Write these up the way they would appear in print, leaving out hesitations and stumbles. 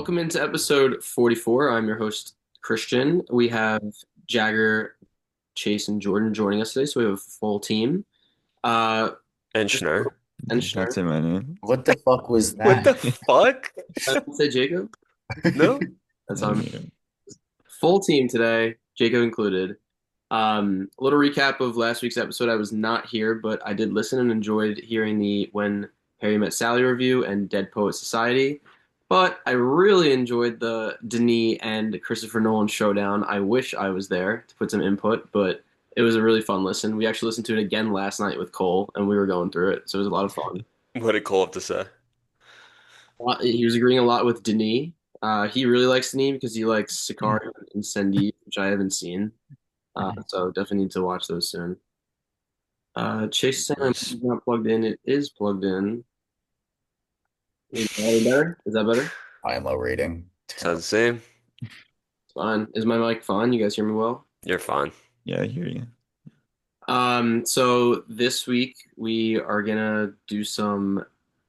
Welcome into episode 44. I'm your host, Christian. We have Jagger, Chase, and Jordan joining us today, so we have a full team. Uh, And Schnur. and Did not Schnur. say my name. What the fuck was What that? the fuck? I say Jacob. No? That's I on mean, full team today, Jacob included. A little recap of last week's episode. I was not here, but I did listen and enjoyed hearing the When Harry Met Sally review and Dead Poet Society. But I really enjoyed the Denis and Christopher Nolan showdown. I wish I was there to put some input, but it was a really fun listen. We actually listened to it again last night with Cole, and we were going through it, so it was a lot of fun. What did Cole have to say? He was agreeing a lot with Denis. He really likes Denis because he likes Sicario and Incendi, which I haven't seen. So definitely need to watch those soon. Chase Center Nice. is not plugged in. It is plugged in. Is that any better? Is that better? I am low rating. Sounds the Terrible. same. It's fine. Is my mic fine? You guys hear me well? You're fine. yeah, I hear you. So this week we are gonna do some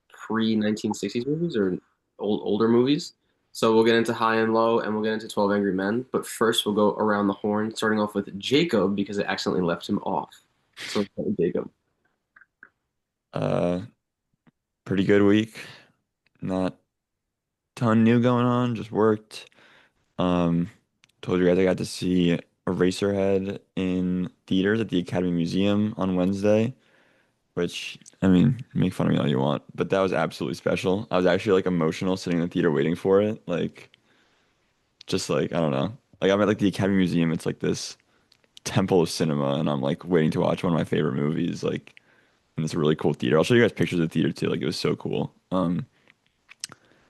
pre-1960s movies or older movies. So we'll get into High and Low and we'll get into 12 Angry Men. But first we'll go around the horn, starting off with Jacob because I accidentally left him off. So let's start with Jacob. Uh, Pretty good week. Not ton new going on. Just worked. Um, Told you guys I got to see Eraserhead in theaters at the Academy Museum on Wednesday. Which, I mean, make fun of me all you want, but that was absolutely special. I was actually like emotional sitting in the theater waiting for it. Like, just like I don't know. Like I'm at like the Academy Museum. It's like this temple of cinema, and I'm like waiting to watch one of my favorite movies. Like. And it's a really cool theater. I'll show you guys pictures of the theater too. Like it was so cool. And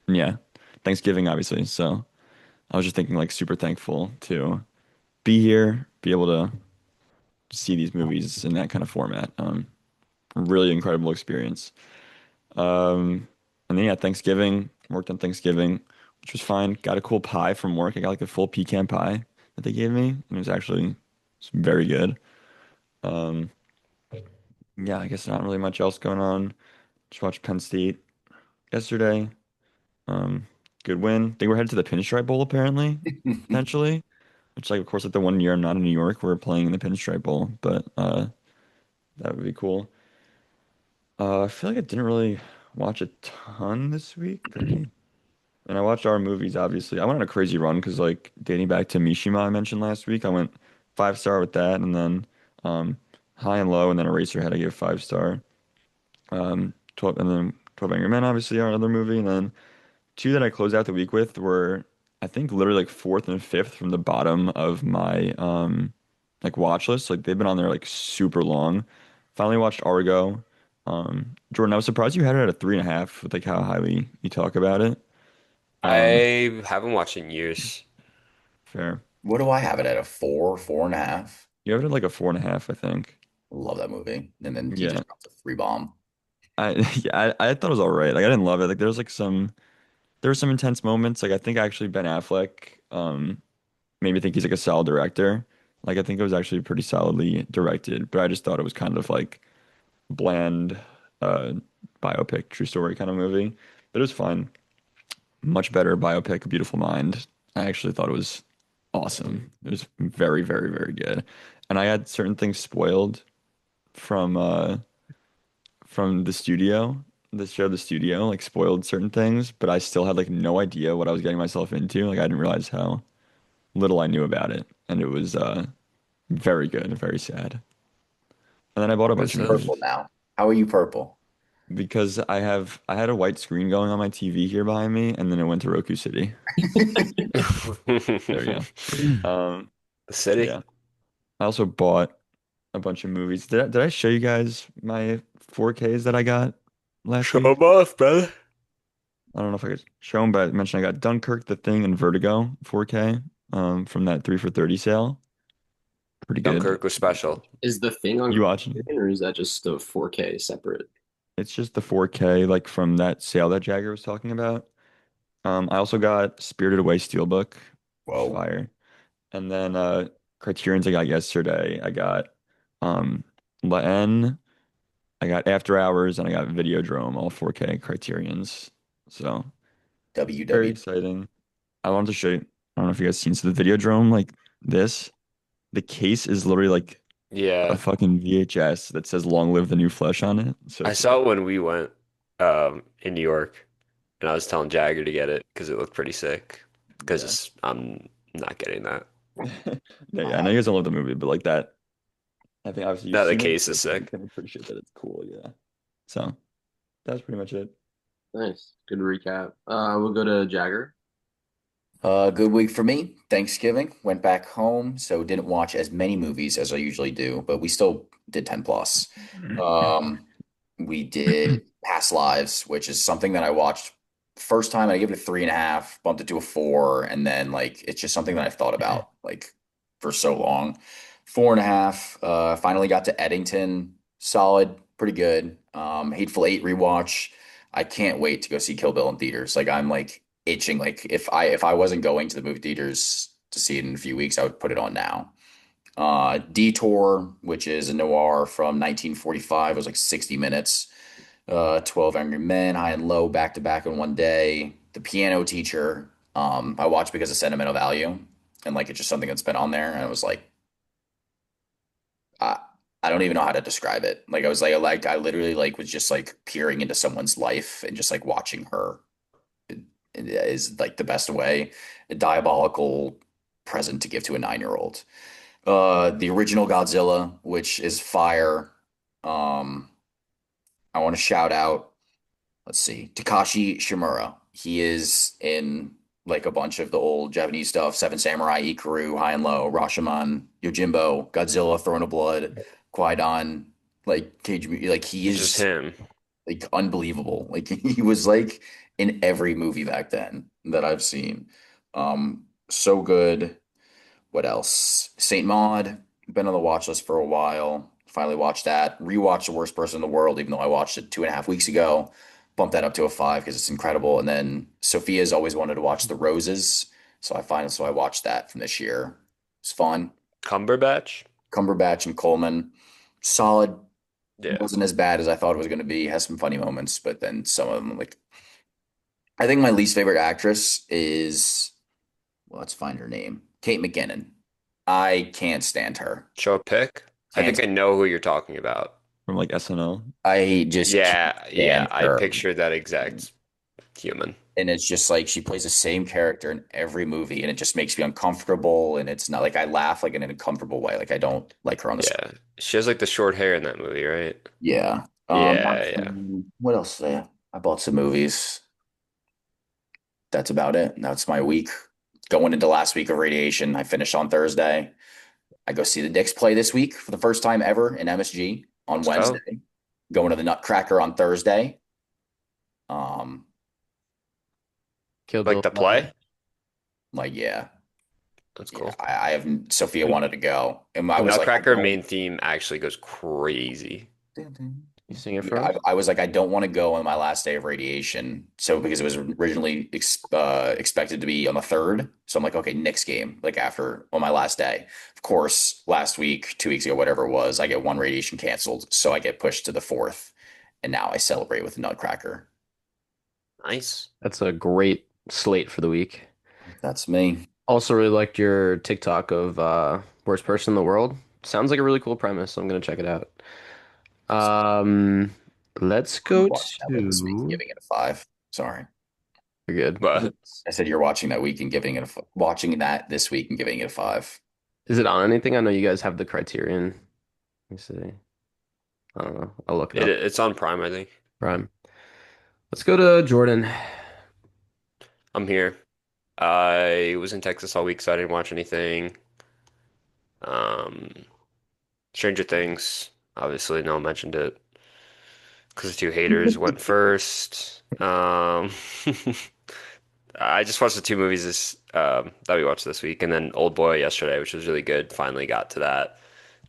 yeah, Thanksgiving obviously. So I was just thinking like super thankful to be here, be able to see these movies in that kind of format. Really incredible experience. And then yeah, Thanksgiving, worked on Thanksgiving, which was fine. Got a cool pie from work. I got like a full pecan pie that they gave me, and it's very good. Um, yeah, I guess not really much else going on. Just watched Penn State yesterday. Um, Good win. They were headed to the Pinstripe Bowl apparently, potentially. Which like of course like the one year I'm not in New York, we're playing in the Pinstripe Bowl, but that would be cool. I feel like I didn't really watch a ton this week. And I watched our movies, obviously. I went on a crazy run because like dating back to Mishima I mentioned last week, I went 5 star with that, and then um High and Low, and then Eraserhead I gave 5 star. 12 and then 12 Angry Men, obviously our other movie, and then two that I closed out the week with were, I think, literally like fourth and fifth from the bottom of my like watch list. Like they've been on there like super long. Finally watched Argo. Jordan, I was surprised you had it at a 3.5 with like how highly you talk about it. Um, I haven't watched in years. Fair. What do I have it at a four, 4.5? You have it at like a 4.5, I think. Love that movie. And then he Yeah. just dropped a free bomb. I yeah, I thought it was all right. Like I didn't love it. Like there were some intense moments. Like I think actually Ben Affleck made me think he's like a solid director. Like I think it was actually pretty solidly directed, but I just thought it was kind of like bland uh biopic, true story kind of movie. But it was fine. Much better biopic, A Beautiful Mind. I actually thought it was awesome. It was very, very, very good. And I had certain things spoiled from the studio. The show, the studio, like spoiled certain things, but I still had like no idea what I was getting myself into. Like I didn't realize how little I knew about it, and it was very good and very sad. And then I bought a bunch What's of that? Purple movies now. How are you purple? because I had a white screen going on my TV here behind me, and then it went to Roku City. There you go. The city? Yeah. I also bought a bunch of movies. Did I show you guys my 4Ks that I got last Show 'em week? off, brother. I don't know if I could show them, but I mentioned I got Dunkirk, The Thing, and Vertigo 4K from that 3 for 30 sale. Pretty good. Dunkirk was special. Is the thing on You watching? Criterion, or is that just the 4K separate? It's just the 4K like from that sale that Jagger was talking about. I also got Spirited Away Steelbook, Whoa. fire. And then Criterion's I got yesterday. I got um La N, I got After Hours, and I got Videodrome, all 4K Criterions. So very WW. exciting. I wanted to show you. I don't know if you guys seen. So the video drone, like this, the case is literally like a Yeah, fucking VHS that says "Long live the new flesh" on it. So I sick. saw it when we went in New York, and I was telling Jagger to get it because it looked pretty sick. Yeah. Because I'm not getting that. Yeah, I know you guys don't love the movie, but like that, I think obviously you've That the seen it, case so is you sick. can appreciate that it's cool. Yeah. So that's pretty much it. Nice. Good recap. We'll go to Jagger. Good week for me. Thanksgiving, went back home, so didn't watch as many movies as I usually do, but we still did 10 plus. Um, we did Past Lives, which is something that I watched first time. I gave it a 3.5, bumped it to a 4, and then like it's just something that I've thought about like for so long. 4.5. Finally got to Eddington. Solid, pretty good. Hateful Eight rewatch. I can't wait to go see Kill Bill in theaters. Like I'm like itching. Like if I wasn't going to the movie theaters to see it in a few weeks, I would put it on now. Detour, which is a noir from 1945, it was like 60 minutes. 12 Angry Men, High and Low, back to back in one day. The Piano Teacher, I watched because of sentimental value, and like it's just something that's been on there, and I was like, I, I don't even know how to describe it. Like I was like I literally like was just like peering into someone's life and just like watching her is like the best way. A diabolical present to give to a 9-year-old. The original Godzilla, which is fire. Um, I want to shout out, let's see, Takashi Shimura. He is in like a bunch of the old Japanese stuff, Seven Samurai, Ikaru, High and Low, Rashomon, Yojimbo, Godzilla, Throne of Blood, Kwaidan, like Cage, like he It's just is him. like unbelievable. Like he was like in every movie back then that I've seen. So good. What else? Saint Maud. Been on the watch list for a while. Finally watched that. Rewatched The Worst Person in the World, even though I watched it 2.5 weeks ago. Bumped that up to a 5 because it's incredible. And then Sophia's always wanted to watch The Roses, so I watched that from this year. It's fun. Cumberbatch? Cumberbatch and Coleman, solid. Yeah. Wasn't as bad as I thought it was going to be. Has some funny moments, but then some of them like I think my least favorite actress is, well, let's find her name. Kate McKinnon. I can't stand her. Show a pic? I Can't. think I know who you're talking about. From like SNL. I just can't Yeah, yeah, stand I her. pictured that exact human. And it's just like she plays the same character in every movie, and it just makes me uncomfortable. And it's not like I laugh like in an uncomfortable way. Like I don't like her on the screen. Yeah. She has like the short hair in that movie, right? Yeah. Yeah, yeah. What else? I bought some movies. That's about it. That's my week. Going into last week of radiation, I finished on Thursday. I go see the Knicks play this week for the first time ever in MSG on Let's go. Wednesday. Going to the Nutcracker on Thursday. Um, Kill Like Bill. the play? like yeah, That's yeah. cool. I have Sophia wanted to go, and I The was like, I Nutcracker don't. main theme actually goes crazy. You sing it for Yeah, us? I was like, I don't want to go on my last day of radiation. So because it was originally expected to be on the 3rd, so I'm like, okay, Knicks game, like after on my last day. Of course, last week, 2 weeks ago, whatever it was, I get one radiation canceled, so I get pushed to the 4th, and now I celebrate with a Nutcracker. Nice. That's a great slate for the week. That's me. Also, really liked your TikTok of worst person in the world. Sounds like a really cool premise, so I'm gonna check it out. Um, let's You're go watching that this week and to. giving it a 5. Sorry. You're good. But I said you're watching that week and giving it watching that this week and giving it a 5. Is it on anything? I know you guys have the Criterion. Let me see. I don't know. I'll look it up. it's on Prime, I think. Prime. Let's go to Jordan. I'm here. I was in Texas all week, so I didn't watch anything. Um, Stranger Things, obviously, no one mentioned it because the two haters went first. I just watched the two movies that we watched this week, and then Old Boy yesterday, which was really good. Finally got to that.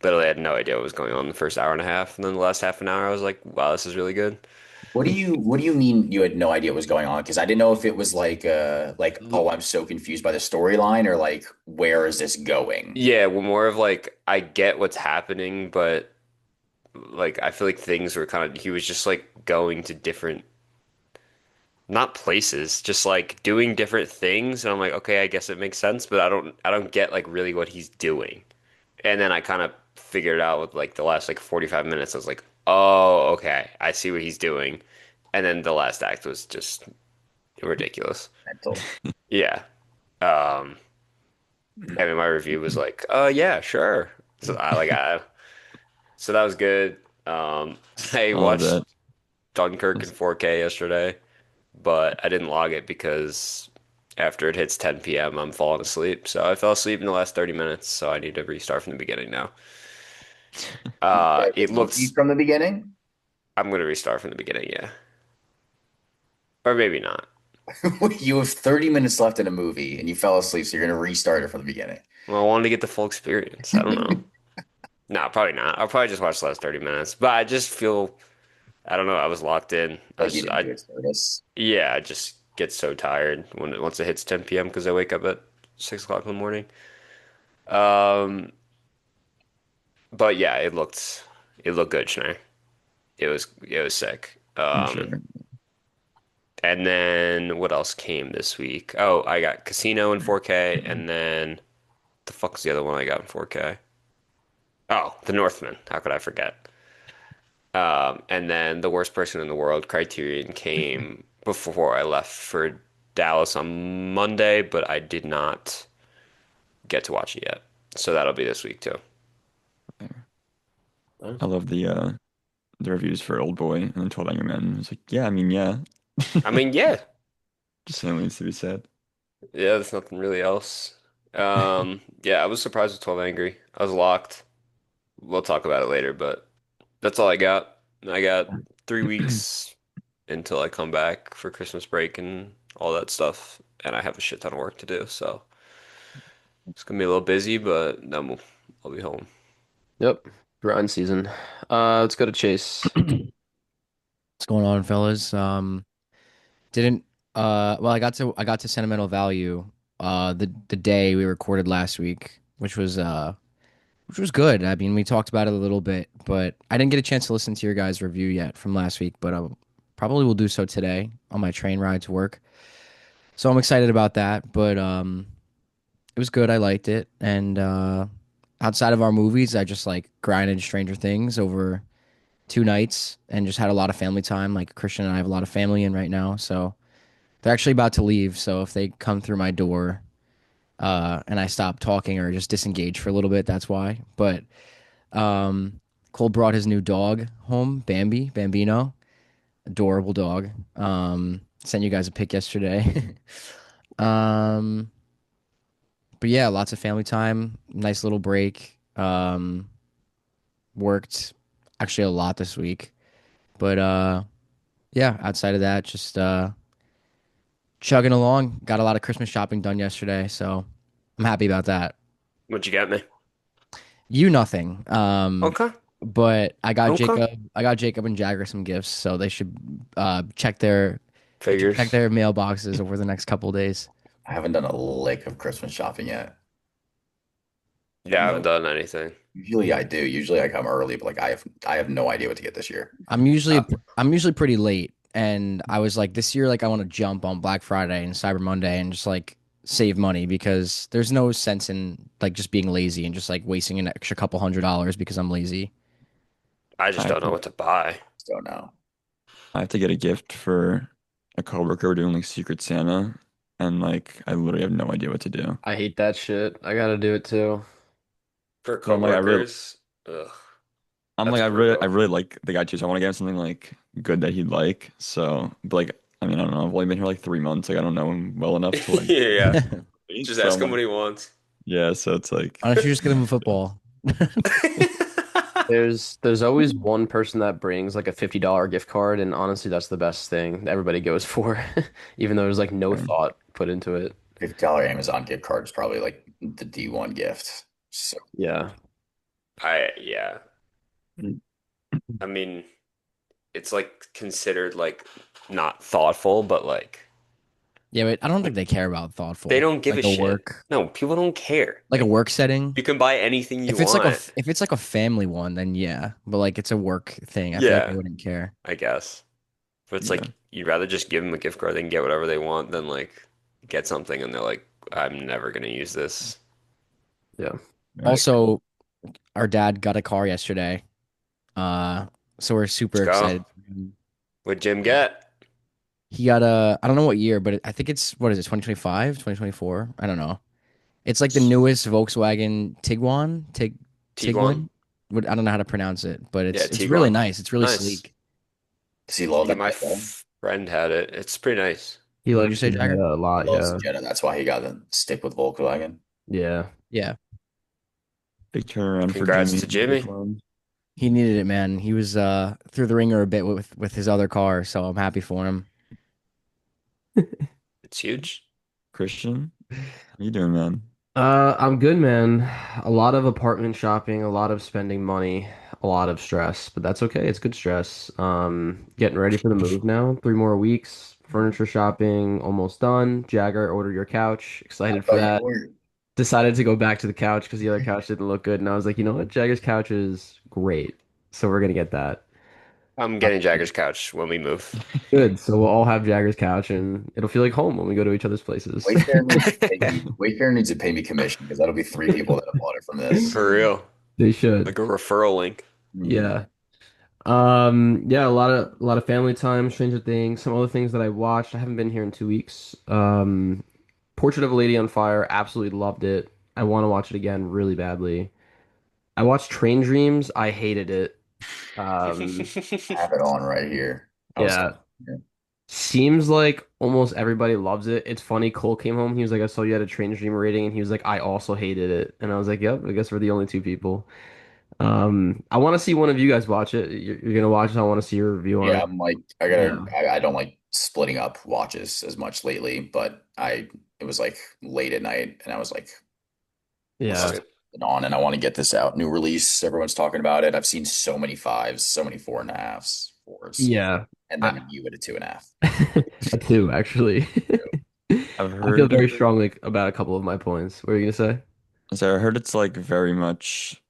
Literally had no idea what was going on the first hour and a half, and then the last half an hour, I was like, "Wow, this is really good." What do you mean you had no idea what was going on? Because I didn't know if it was like oh, I'm so confused by the storyline, or like where is this going? Yeah, well, more of like I get what's happening, but like I feel like things were kind of he was just like going to different not places, just like doing different things. And I'm like, okay, I guess it makes sense, but I don't get like really what he's doing. And then I kind of figured it out with like the last like 45 minutes. I was like, oh, okay, I see what he's doing. And then the last act was just ridiculous. Mental. Yeah. Um, I mean, my review was like, yeah, sure. So that was good. I I love that. watched Dunkirk in That's 4K yesterday, but I didn't log it because after it hits 10 p.m., I'm falling asleep. So I fell asleep in the last 30 minutes, so I need to restart from the beginning now. Start the It movie looks, from the beginning. I'm gonna restart from the beginning, yeah. Or maybe not. You have 30 minutes left in a movie and you fell asleep, so you're gonna restart it from the beginning. Well, I wanted to get the full experience. I don't know. No, probably not. I'll probably just watch the last 30 minutes. But I just feel, I don't know, I was locked in. Like you didn't do it service. Yeah, I just get so tired once it hits 10 p.m. because I wake up at 6 o'clock in the morning. Um, but yeah, it looked good, Schneider. It was sick. I'm sure. And then what else came this week? Oh, I got Casino in 4K, and then the fuck's the other one I got in 4K? Oh, The Northman. How could I forget? And then The Worst Person in the World Criterion came before I left for Dallas on Monday, but I did not get to watch it yet. So that'll be this week too. I love the reviews for Old Boy and then 12 Angry Men. It's like, yeah, I mean, yeah. I mean, yeah, Just saying what needs to be said. yeah, there's nothing really else. Yeah, I was surprised with 12 Angry. I was locked. We'll talk about it later, but that's all I got. I got 3 weeks until I come back for Christmas break and all that stuff, and I have a shit ton of work to do, so it's gonna be a little busy, but then I'll be home. Yep. Grind season. Let's go to Chase. What's going on, fellas? Didn't well, I got to sentimental value the day we recorded last week, which was good. I mean, we talked about it a little bit, but I didn't get a chance to listen to your guys' review yet from last week, but I probably will do so today on my train ride to work. So I'm excited about that, but it was good. I liked it. And outside of our movies, I just like grinded Stranger Things over 2 nights and just had a lot of family time. Like Christian and I have a lot of family in right now, so they're actually about to leave. So if they come through my door and I stop talking or just disengage for a little bit, that's why. But um, Cole brought his new dog home, Bambino, adorable dog. Sent you guys a pic yesterday. um, but yeah, lots of family time, nice little break. Worked actually a lot this week, but yeah, outside of that, just chugging along. Got a lot of Christmas shopping done yesterday, so I'm happy about that. What'd you get me? You nothing. Okay, But okay. I got Jacob and Jagger some gifts, so they should check their check Figures. their mailboxes over the next couple days. I haven't done a lick of Christmas shopping yet. Yeah, I haven't No. done anything. Usually I do. Usually I come early, but like I have no idea what to get this year. I'm usually Uh, I'm usually pretty late, and I was like this year like I want to jump on Black Friday and Cyber Monday and just like save money because there's no sense in like just being lazy and just like wasting an extra couple $100 because I'm lazy. I I just have don't know to what to buy. don't know. I have to get a gift for a coworker. We're doing like Secret Santa, and like I literally have no idea what to do. I hate that shit. I gotta do it too. For But coworkers, ugh, that's I brutal. really like the guy too. So I want to get him something like good that he'd like. So, but like I mean, I don't know. I've only been here like 3 months. Like I don't know him well enough to like. Yeah, Why just So ask I'm him what like, he wants. yeah. So it's like, don't you just get him a football? There's always one person that brings like a $50 gift card, and honestly, that's the best thing everybody goes for, even though there's like no thought put into it. $50 Amazon gift card is probably like the D1 gift. So Yeah. Yeah. I mean, it's like considered like not thoughtful, but like Yeah, but I don't think they care about they thoughtful. don't give a shit. No, people don't care. Like a Like work setting. you can buy anything you If it's like a want. if it's like a family one, then yeah. But like it's a work thing. I feel like they Yeah, wouldn't care. I guess. But it's Yeah. like you'd rather just give them a gift card, they can get whatever they want than like get something and they're like, I'm never gonna use this. Yeah. Right. Also, our dad got a car yesterday. Uh, so we're Let's super go. excited. What'd Jim get? He got I don't know what year, but I think it's, what is it, 2025, 2024? I don't know. It's like the newest Volkswagen Tiguan? Tiguan. I don't know how to pronounce it, but Yeah, it's really Tiguan. nice. It's really Nice. sleek. Does he love Yeah, that my Jetta? friend had it. It's pretty nice. He What'd you likes the say, Jagger? Jetta a He lot, loves the yeah. Jetta. That's why he got to stick with Volkswagen. Yeah. Yeah, Big turnaround for Congrats Jimmy to Jimmy. McLaren. he needed it, man. He was through the ringer a bit with his other car, so I'm happy for him. It's huge. Christian, how you doing, man? I'm good, man. A lot of apartment shopping, a lot of spending money, a lot of stress, but that's okay. It's good stress. Getting ready for the move now. 3 more weeks. Furniture shopping almost done. Jagger, order your couch. I Excited for thought you that. were. Decided to go back to the couch because the other couch didn't look good, and I was like, you know what? Jagger's couch is great, so we're gonna get that. I'm Uh, getting Jagger's couch when we move. Good. So we'll all have Jagger's couch, and it'll feel like home when we go to each other's places. Wayfair needs to pay me commission because that'll be three people that have bought it from this. For real. They should. Like a referral link. Mhm. Yeah. Yeah, a lot of family time, Stranger Things, some other things that I watched. I haven't been here in 2 weeks. Portrait of a Lady on Fire, absolutely loved it. I want to watch it again really badly. I watched Train Dreams. I hated it. Um, I have it on right here. I was yeah, like, seems like almost everybody loves it. It's funny. Cole came home. He was like, "I saw you had a Train Dream rating," and he was like, "I also hated it." And I was like, "Yep, I guess we're the only two people." I want to see one of you guys watch it. You're gonna watch it. I want to see your review on yeah, it. I'm like, Yeah. I don't like splitting up watches as much lately, but it was like late at night and I was like, let's Yeah. just put it on and I want to get this out. New release. Everyone's talking about it. I've seen so many fives, so many four and a halves, fours, Yeah. and I, then you at a two and a half. a two, actually. I've I feel heard, very strongly about a couple of my points. What are you gonna say? so I heard it's like very much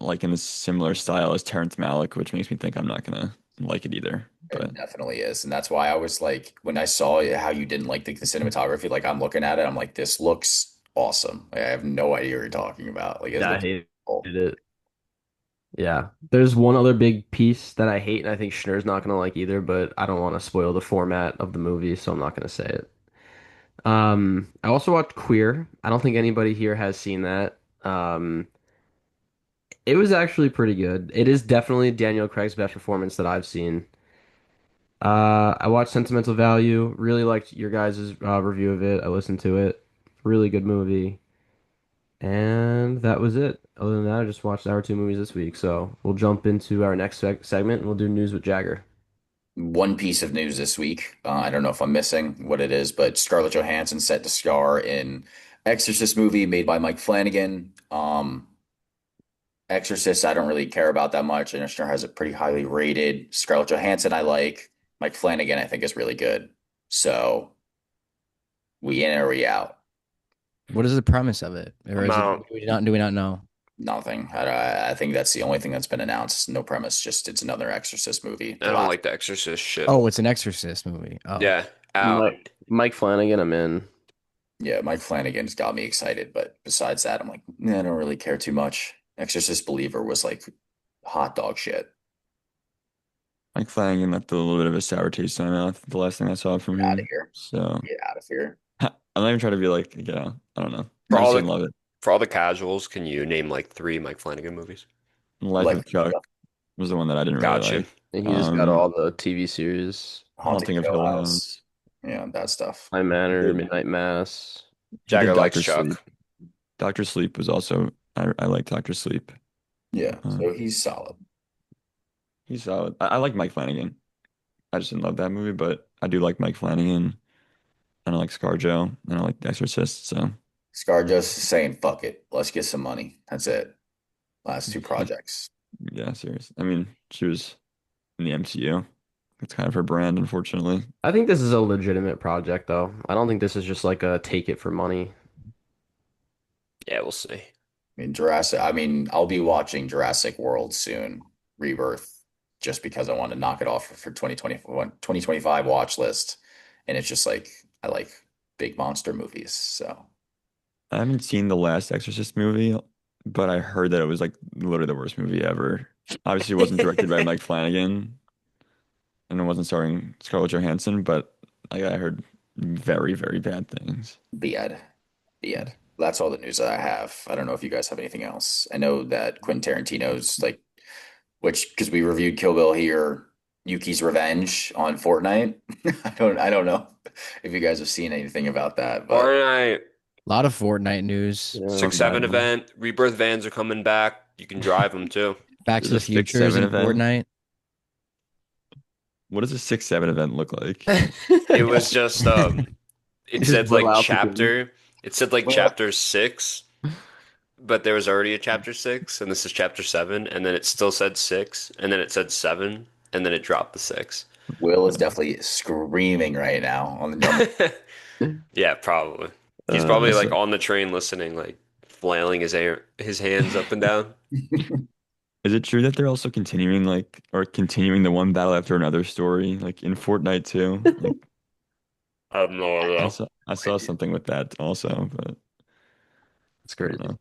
like in a similar style as Terrence Malick, which makes me think I'm not gonna like it either. It But definitely is. And that's why I was like, when I saw how you didn't like the cinematography, like I'm looking at it, I'm like, this looks awesome. Like, I have no idea what you're talking about. Like it Yeah, I looks hated cool. it. Yeah. There's one other big piece that I hate, and I think Schneer's not gonna like either, but I don't want to spoil the format of the movie, so I'm not gonna say it. I also watched Queer. I don't think anybody here has seen that. It was actually pretty good. It is definitely Daniel Craig's best performance that I've seen. I watched Sentimental Value. Really liked your guys' review of it. I listened to it. Really good movie. And that was it. Other than that, I just watched our two movies this week. So we'll jump into our next segment and we'll do news with Jagger. One piece of news this week. I don't know if I'm missing what it is, but Scarlett Johansson set to star in Exorcist movie made by Mike Flanagan. Exorcist, I don't really care about that much. And Sure has it pretty highly rated. Scarlett Johansson, I like. Mike Flanagan, I think is really good. So we in or we out? What is the premise of it, or I'm is it, out. do we not know? Nothing. I think that's the only thing that's been announced. No premise. Just it's another Exorcist movie. I The don't last. like the Exorcist shit. Oh, it's an Exorcist movie. Oh, Yeah, out. Mike Flanagan, I'm in. Yeah, Mike Flanagan's got me excited, but besides that, I'm like, I don't really care too much. Exorcist Believer was like hot dog shit. Mike Flanagan left a little bit of a sour taste in my mouth the last thing I saw from Get out of him. here. So Get out of here. I'm not even trying to be like, yeah, I don't know. For I just all didn't the love it. for all the casuals, can you name like three Mike Flanagan movies? Life Like of Chuck was the one that I didn't really Gotcha. like. And he just got Um, all the TV series. Haunting Haunting of Hill Hill House. House. Yeah, that stuff. High He Manor, did. Midnight Mass. He did Jagger likes Doctor Sleep. Chuck. Doctor Sleep was also I like Doctor Sleep. Yeah, Um, so he's solid. he's solid. I like Mike Flanagan. I just didn't love that movie, but I do like Mike Flanagan. And I like ScarJo, and I like The Exorcist. So Scar just saying, fuck it. Let's get some money. That's it. Last two projects. yeah, serious. I mean, she was in the MCU. It's kind of her brand, unfortunately. I think this is a legitimate project, though. I don't think this is just like a take it for money. Yeah, we'll see. I mean, I'll be watching Jurassic World soon. Rebirth. just because I want to knock it off for 2025 watch list. And it's just like I like big monster movies. So I haven't seen the last Exorcist movie, but I heard that it was like literally the worst movie ever. Obviously, it wasn't directed by Mike Flanagan, and it wasn't starring Scarlett Johansson, but I heard very, very bad things. Bied. Bied. That's all the news that I have. I don't know if you guys have anything else. I know that Quentin Tarantino's like, which because we reviewed Kill Bill here, Yuki's Revenge on Fortnite. I don't know if you guys have seen anything about that, but Fortnite A lot of Fortnite news. Yeah. 6-7 event. Rebirth vans are coming back. You can drive them too. Back to There's a the six, Future is seven in event. Fortnite. What does a 6-7 event look like? It was just it Just said blow like out the game. chapter. It said like well, chapter 6, but there was already a chapter 6, and this is chapter 7, and then it still said 6, and then it said 7, and then it dropped the 6. Will is definitely screaming right now on the Yeah, probably. He's probably like So on the train listening, like flailing his hands up and down. is it true that they're also continuing continuing the one battle after another story, like in Fortnite too? Like I have no idea. I saw something with that also, but It's I don't crazy.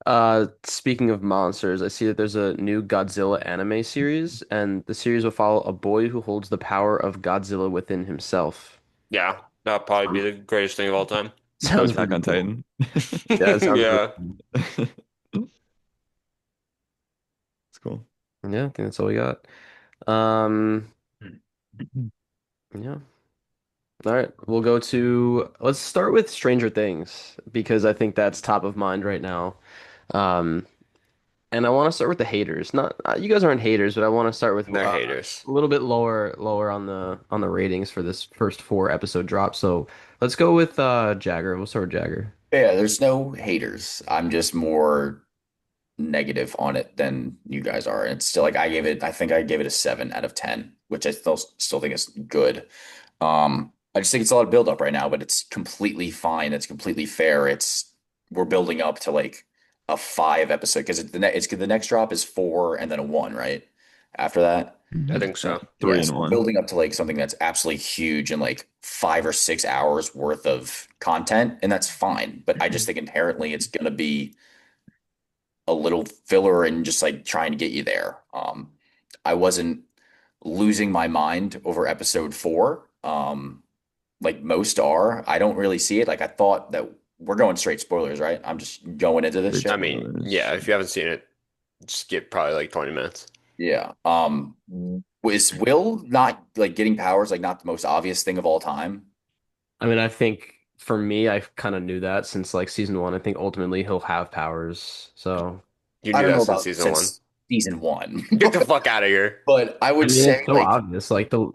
know. Speaking of monsters, I see that there's a new Godzilla anime series, and the series will follow a boy who holds the power of Godzilla within himself. Yeah, that'd probably be the greatest thing of all time. Sounds Attack pretty on cool. Titan. Yeah, it sounds really Yeah. cool. It's cool. Yeah, I think that's all we got. Um, yeah. All right, let's start with Stranger Things because I think that's top of mind right now. Um, and I want to start with the haters. Not you guys aren't haters, but I want to start with They're haters. a little bit lower on the ratings for this first 4 episode drop. So let's go with Jagger. We'll start with Jagger. Yeah, there's no haters. I'm just more negative on it than you guys are. And it's still like I think I gave it a 7 out of 10, which I still think is good. I just think it's a lot of build up right now, but it's completely fine. It's completely fair. We're building up to like a 5 episode because the next drop is 4 and then a 1, right? After that. I Mhm. think so. Three Yes, and we're one. building up to like something that's absolutely huge and like 5 or 6 hours worth of content, and that's fine. But I just think inherently it's gonna be a little filler and just like trying to get you there. I wasn't losing my mind over episode 4, like most are. I don't really see it. Like I thought that we're going straight spoilers, right? I'm just going into this Great I shit. mean, yeah, spoilers. if you haven't seen it, skip probably like 20 minutes. Yeah. Is Will not like getting powers like not the most obvious thing of all time? I mean, I think for me, I kind of knew that since like season 1. I think ultimately he'll have powers. So You I knew don't that know since about season 1. since season 1, Get the fuck out of here. but I mean, it's so obvious. Like the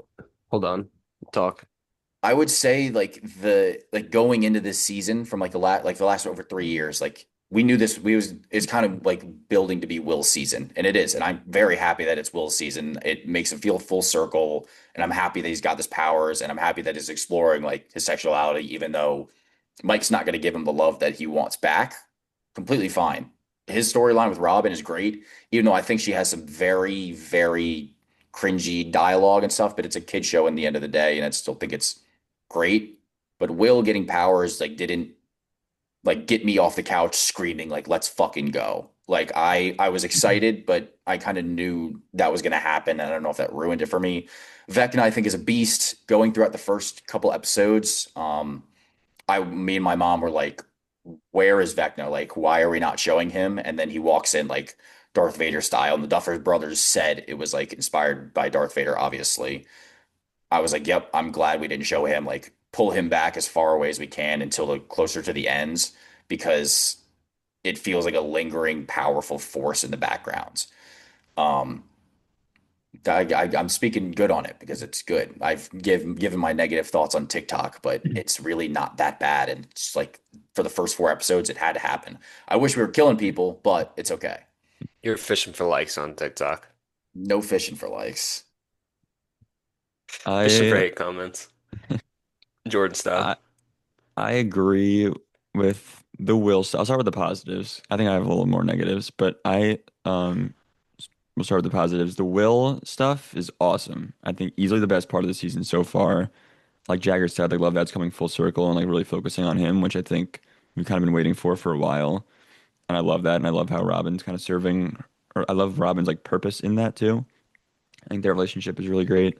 hold on, talk. I would say like the like going into this season from like the last over 3 years, like we knew this we was it's kind of like building to be Will's season, and it is, and I'm very happy that it's Will's season. It makes him feel full circle, and I'm happy that he's got this powers, and I'm happy that he's exploring like his sexuality, even though Mike's not going to give him the love that he wants back. Completely fine. His storyline with Robin is great, even though I think she has some very, very cringy dialogue and stuff, but it's a kid show in the end of the day, and I still think it's great. But Will getting powers like didn't like get me off the couch screaming like let's fucking go. Like I was excited, but I kind of knew that was going to happen, and I don't know if that ruined it for me. Vecna I think is a beast going throughout the first couple episodes. Me and my mom were like, where is Vecna? Like, why are we not showing him? And then he walks in like Darth Vader style. And the Duffer Brothers said it was like inspired by Darth Vader, obviously. I was like, yep, I'm glad we didn't show him. Like, pull him back as far away as we can until closer to the ends because it feels like a lingering, powerful force in the background. Um, I'm speaking good on it because it's good. I've given my negative thoughts on TikTok, but it's really not that bad. And it's like for the first 4 episodes, it had to happen. I wish we were killing people, but it's okay. You're fishing for likes on TikTok. No fishing for likes. Fishing for I hate comments. Jordan style. I I agree with the Will. I'll start with the positives. I think I have a little more negatives, but I we'll start with the positives. The Will stuff is awesome. I think easily the best part of the season so far. Like Jagger said, I love that's coming full circle and like really focusing on him, which I think we've kind of been waiting for a while. And I love that, and I love how Robin's kind of serving, or I love Robin's like purpose in that too. I think their relationship is really great.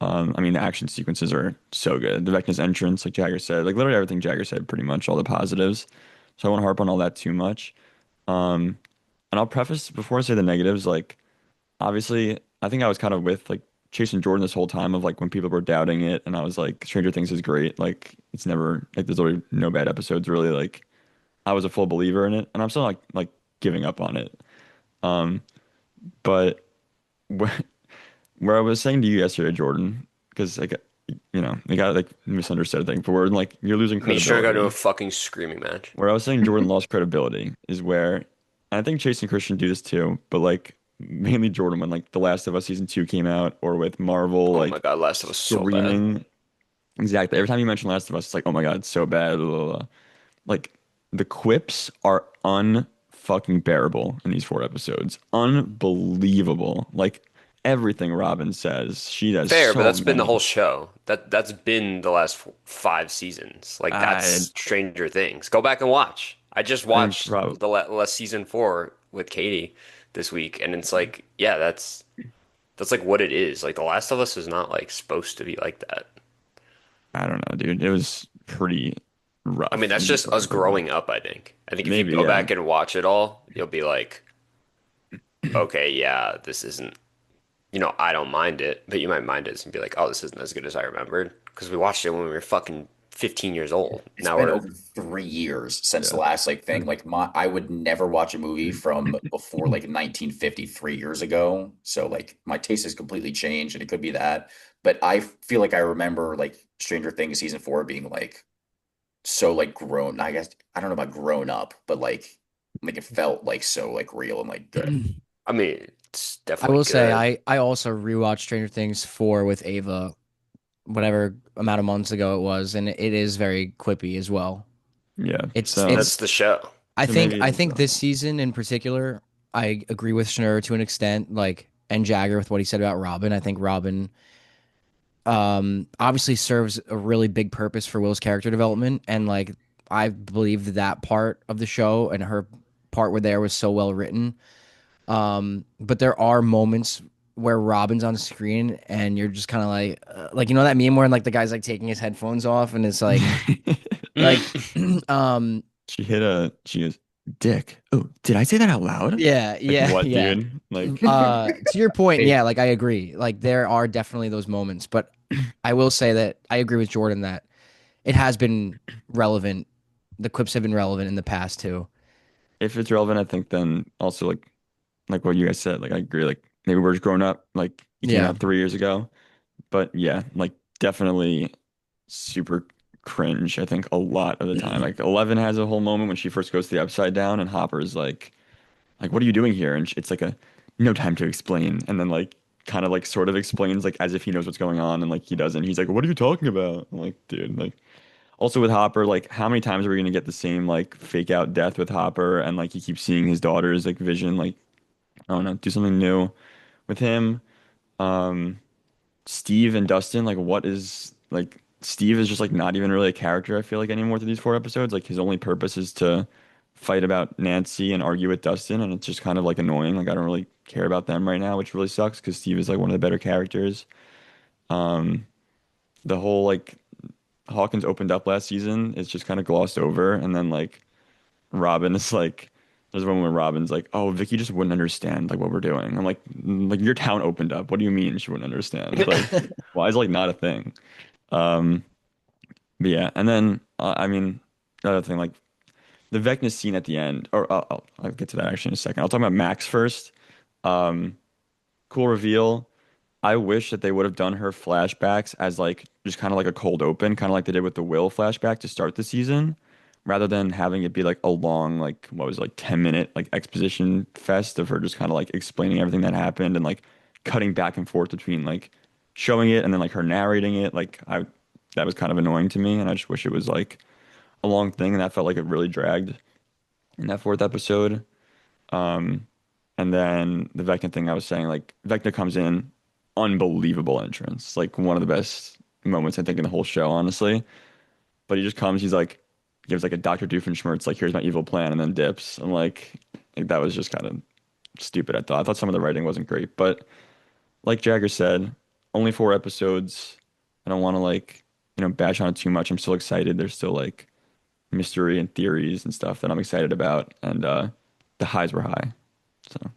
I mean, the action sequences are so good. The Vecna's entrance, like Jagger said, like literally everything Jagger said, pretty much all the positives. So I won't harp on all that too much. Um, and I'll preface before I say the negatives, like obviously, I think I was kind of with like chasing Jordan this whole time of like when people were doubting it, and I was like, Stranger Things is great. Like it's never like there's literally no bad episodes really. Like I was a full believer in it, and I'm still like giving up on it. Um, but where, where I was saying to you yesterday, Jordan, because like you got like misunderstood thing, but we're like you're losing Me sure got to a credibility. fucking screaming match. Where I was saying Jordan lost credibility is where, and I think Chase and Christian do this too, but like mainly Jordan when like The Last of Us season 2 came out, or with Marvel Oh my like God, Last of Us so bad. screaming. Exactly. Every time you mention Last of Us, it's like, oh my God, it's so bad. Blah, blah, blah. Like the quips are unfucking bearable in these 4 episodes. Unbelievable. Like everything Robin says, she does Fair, but so that's been the whole many. show. That's been the last 5 seasons. Like I that's Stranger Things. Go back and watch. I just I think watched probably the last season 4 with Katie this week, and it's like, yeah, that's like what it is. Like The Last of Us is not like supposed to be like that. I don't know, dude. It was pretty I mean, rough that's in these just four us episodes. growing up, I think. I think if you Maybe, go yeah. back and watch it all, you'll be like, okay, yeah, this isn't, I don't mind it, but you might mind it and be like, oh, this isn't as good as I remembered. Because we watched it when we were fucking 15 years old. It's Now been we're, over 3 years since the Yeah. last like thing. Like I would never watch a movie from before like 1953 years ago. So like my taste has completely changed, and it could be that. But I feel like I remember like Stranger Things season 4 being like so like grown. I guess I don't know about grown up, but like it felt like so like real and like good. I mean, it's I definitely will say good. I also rewatched Stranger Things 4 with Ava, whatever amount of months ago it was, and it is very quippy as well. Yeah. It's So That's it's the show. I so think maybe I it's think this season in particular, I agree with Schnur to an extent, like and Jagger with what he said about Robin. I think Robin obviously serves a really big purpose for Will's character development, and like I believe that part of the show and her part where there was so well written. But there are moments where Robin's on screen and you're just kind of like that meme where like the guy's like taking his headphones off and it's like um she goes, Dick. Oh, did I say that out loud? yeah, Like yeah, what, yeah. dude? Like To your point, Hey, yeah, like I agree. Like there are definitely those moments, but I will say that I agree with Jordan that it has been relevant. The quips have been relevant in the past too. if it's relevant, I think then also like what you guys said, like I agree, like maybe we're just growing up, like it came Yeah. out 3 years ago. But yeah, like definitely super cringe, I think a lot of the time. Like 11 has a whole moment when she first goes to the upside down and Hopper's like what are you doing here? And it's like a no time to explain. And then like kind of like sort of explains like as if he knows what's going on and like he doesn't. He's like, "What are you talking about?" I'm like, dude, like also with Hopper, like how many times are we gonna get the same like fake out death with Hopper and like he keeps seeing his daughter's like vision, like I don't know, do something new with him. Um Steve and Dustin, like what is like Steve is just like not even really a character, I feel like anymore through these 4 episodes. Like his only purpose is to fight about Nancy and argue with Dustin, and it's just kind of like annoying. Like I don't really care about them right now, which really sucks because Steve is like one of the better characters. Um, the whole like Hawkins opened up last season is just kind of glossed over, and then like Robin is like there's one where Robin's like, "Oh, Vicky just wouldn't understand like what we're doing." I'm like your town opened up. What do you mean she wouldn't understand? Like, why is like not a thing? Um, but yeah, and then I mean, the other thing, like the Vecna scene at the end, or I'll get to that actually in a second. I'll talk about Max first. Um, cool reveal. I wish that they would have done her flashbacks as like just kind of like a cold open, kind of like they did with the Will flashback to start the season, rather than having it be like a long, like what was it, like 10 minute like exposition fest of her just kind of like explaining everything that happened and like cutting back and forth between like showing it and then like her narrating it. Like I that was kind of annoying to me, and I just wish it was like a long thing, and that felt like it really dragged in that 4th episode. Um, And then the Vecna thing I was saying, like Vecna comes in, unbelievable entrance, like one of the best moments I think in the whole show, honestly. But he just comes, he's like gives like a Dr. Doofenshmirtz, like here's my evil plan, and then dips. I'm like that was just kind of stupid. I thought some of the writing wasn't great, but like Jagger said, only 4 episodes. I don't want to like bash on it too much. I'm still excited. There's still like mystery and theories and stuff that I'm excited about, and the highs were high. So.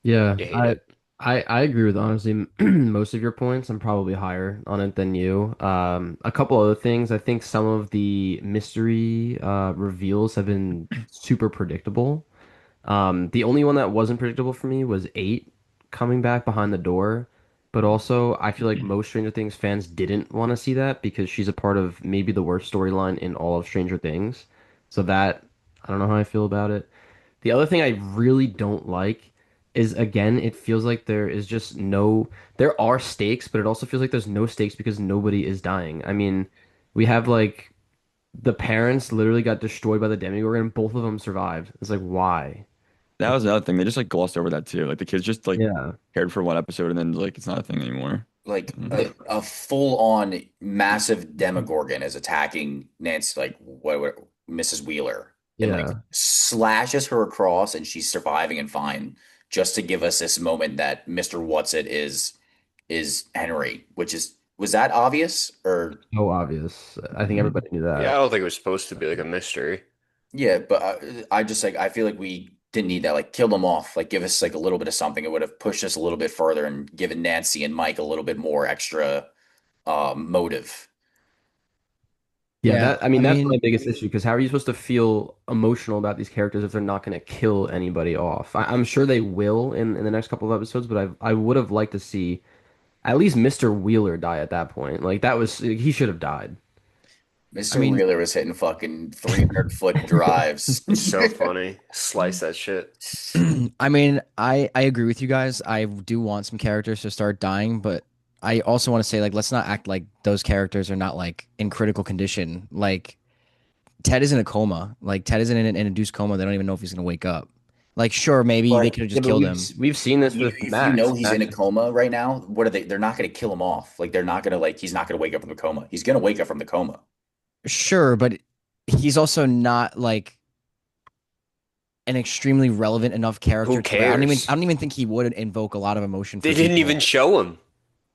Yeah, You hate I it. I I agree with honestly most of your points. I'm probably higher on it than you. A couple other things. I think some of the mystery reveals have been super predictable. The only one that wasn't predictable for me was eight coming back behind the door. But also, I feel like most Stranger Things fans didn't want to see that because she's a part of maybe the worst storyline in all of Stranger Things. So that, I don't know how I feel about it. The other thing I really don't like is again, it feels like there is just no, there are stakes, but it also feels like there's no stakes because nobody is dying. I mean, we have like the parents literally got destroyed by the Demogorgon and both of them survived. It's like, why? That was another thing. They just like glossed over that too. Like the kids just like Yeah. cared for 1 episode and then like it's not a thing anymore. Like Mhm. a full-on massive Demogorgon is attacking Nancy, like what Mrs. Wheeler, and like Yeah. slashes her across, and she's surviving and fine, just to give us this moment that Mr. Whatsit is Henry, which is was that obvious or So obvious. I think Mhm. everybody knew Yeah, I that. don't think it was supposed to be like a mystery. yeah, but I just like I feel like we didn't need that. Like kill them off, like give us like a little bit of something. It would have pushed us a little bit further and given Nancy and Mike a little bit more extra motive. Yeah, Yeah, that I mean I that's my mean, biggest issue because how are you supposed to feel emotional about these characters if they're not going to kill anybody off? I'm sure they will in the next couple of episodes, but I would have liked to see at least Mr. Wheeler die at that point. Like that was he should have died. I Mr. mean, Wheeler was hitting fucking 300-foot drives. So funny. Slice that shit. I mean, I agree with you guys. I do want some characters to start dying, but I also want to say like let's not act like those characters are not like in critical condition. Like Ted is in a coma. Like Ted is in an induced coma. They don't even know if he's gonna wake up. Like sure, maybe they But could have Yeah, just but killed him. we've seen this with if you know Max. he's in Max a coma right now, what are they? They're not going to kill him off. Like they're not going to like he's not going to wake up from the coma. He's going to wake up from the coma. Sure, but he's also not like an extremely relevant enough Who character to where cares? I don't even think he would invoke a lot of emotion They for didn't even people. show him.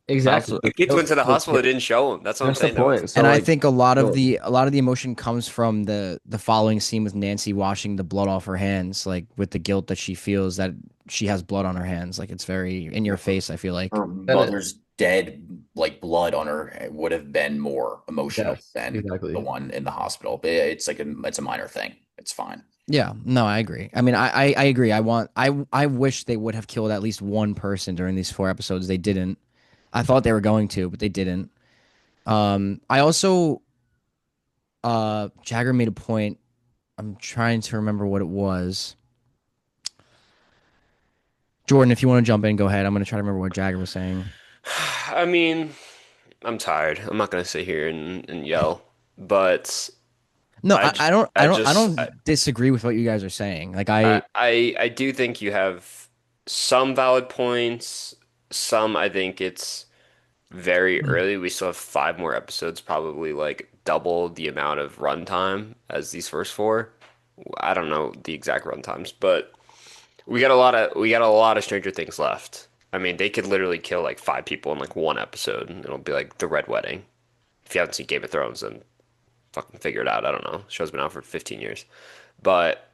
exactly. Also, The kids went to the The hospital, they kid, didn't show him. That's what I'm that's the saying. Though. point. So And I like, think so, a lot of the emotion comes from the following scene with Nancy washing the blood off her hands, like with the guilt that she feels that she has blood on her hands. Like it's very in your face, I feel like. Her then it, mother's dead, like blood on her, would have been more emotional yes, than the exactly. one in the hospital. But it's like it's a minor thing. It's fine. Yeah, no, I agree. I mean, I agree. I wish they would have killed at least one person during these 4 episodes. They didn't. I thought they were going to, but they didn't. I also Jagger made a point. I'm trying to remember what it was. Jordan, if you want to jump in, go ahead. I'm going to try to remember what Jagger was saying. I mean, I'm tired. I'm not gonna sit here and yell, but No, I, j- I I, don't disagree with what you guys are saying. Like I do think you have some valid points. Some I think it's very early. We still have 5 more episodes, probably like double the amount of runtime as these first four. I don't know the exact runtimes, but we got a lot of Stranger Things left. I mean, they could literally kill like 5 people in like one episode, and it'll be like the Red Wedding. If you haven't seen Game of Thrones, then fucking figure it out. I don't know. The show's been out for 15 years, but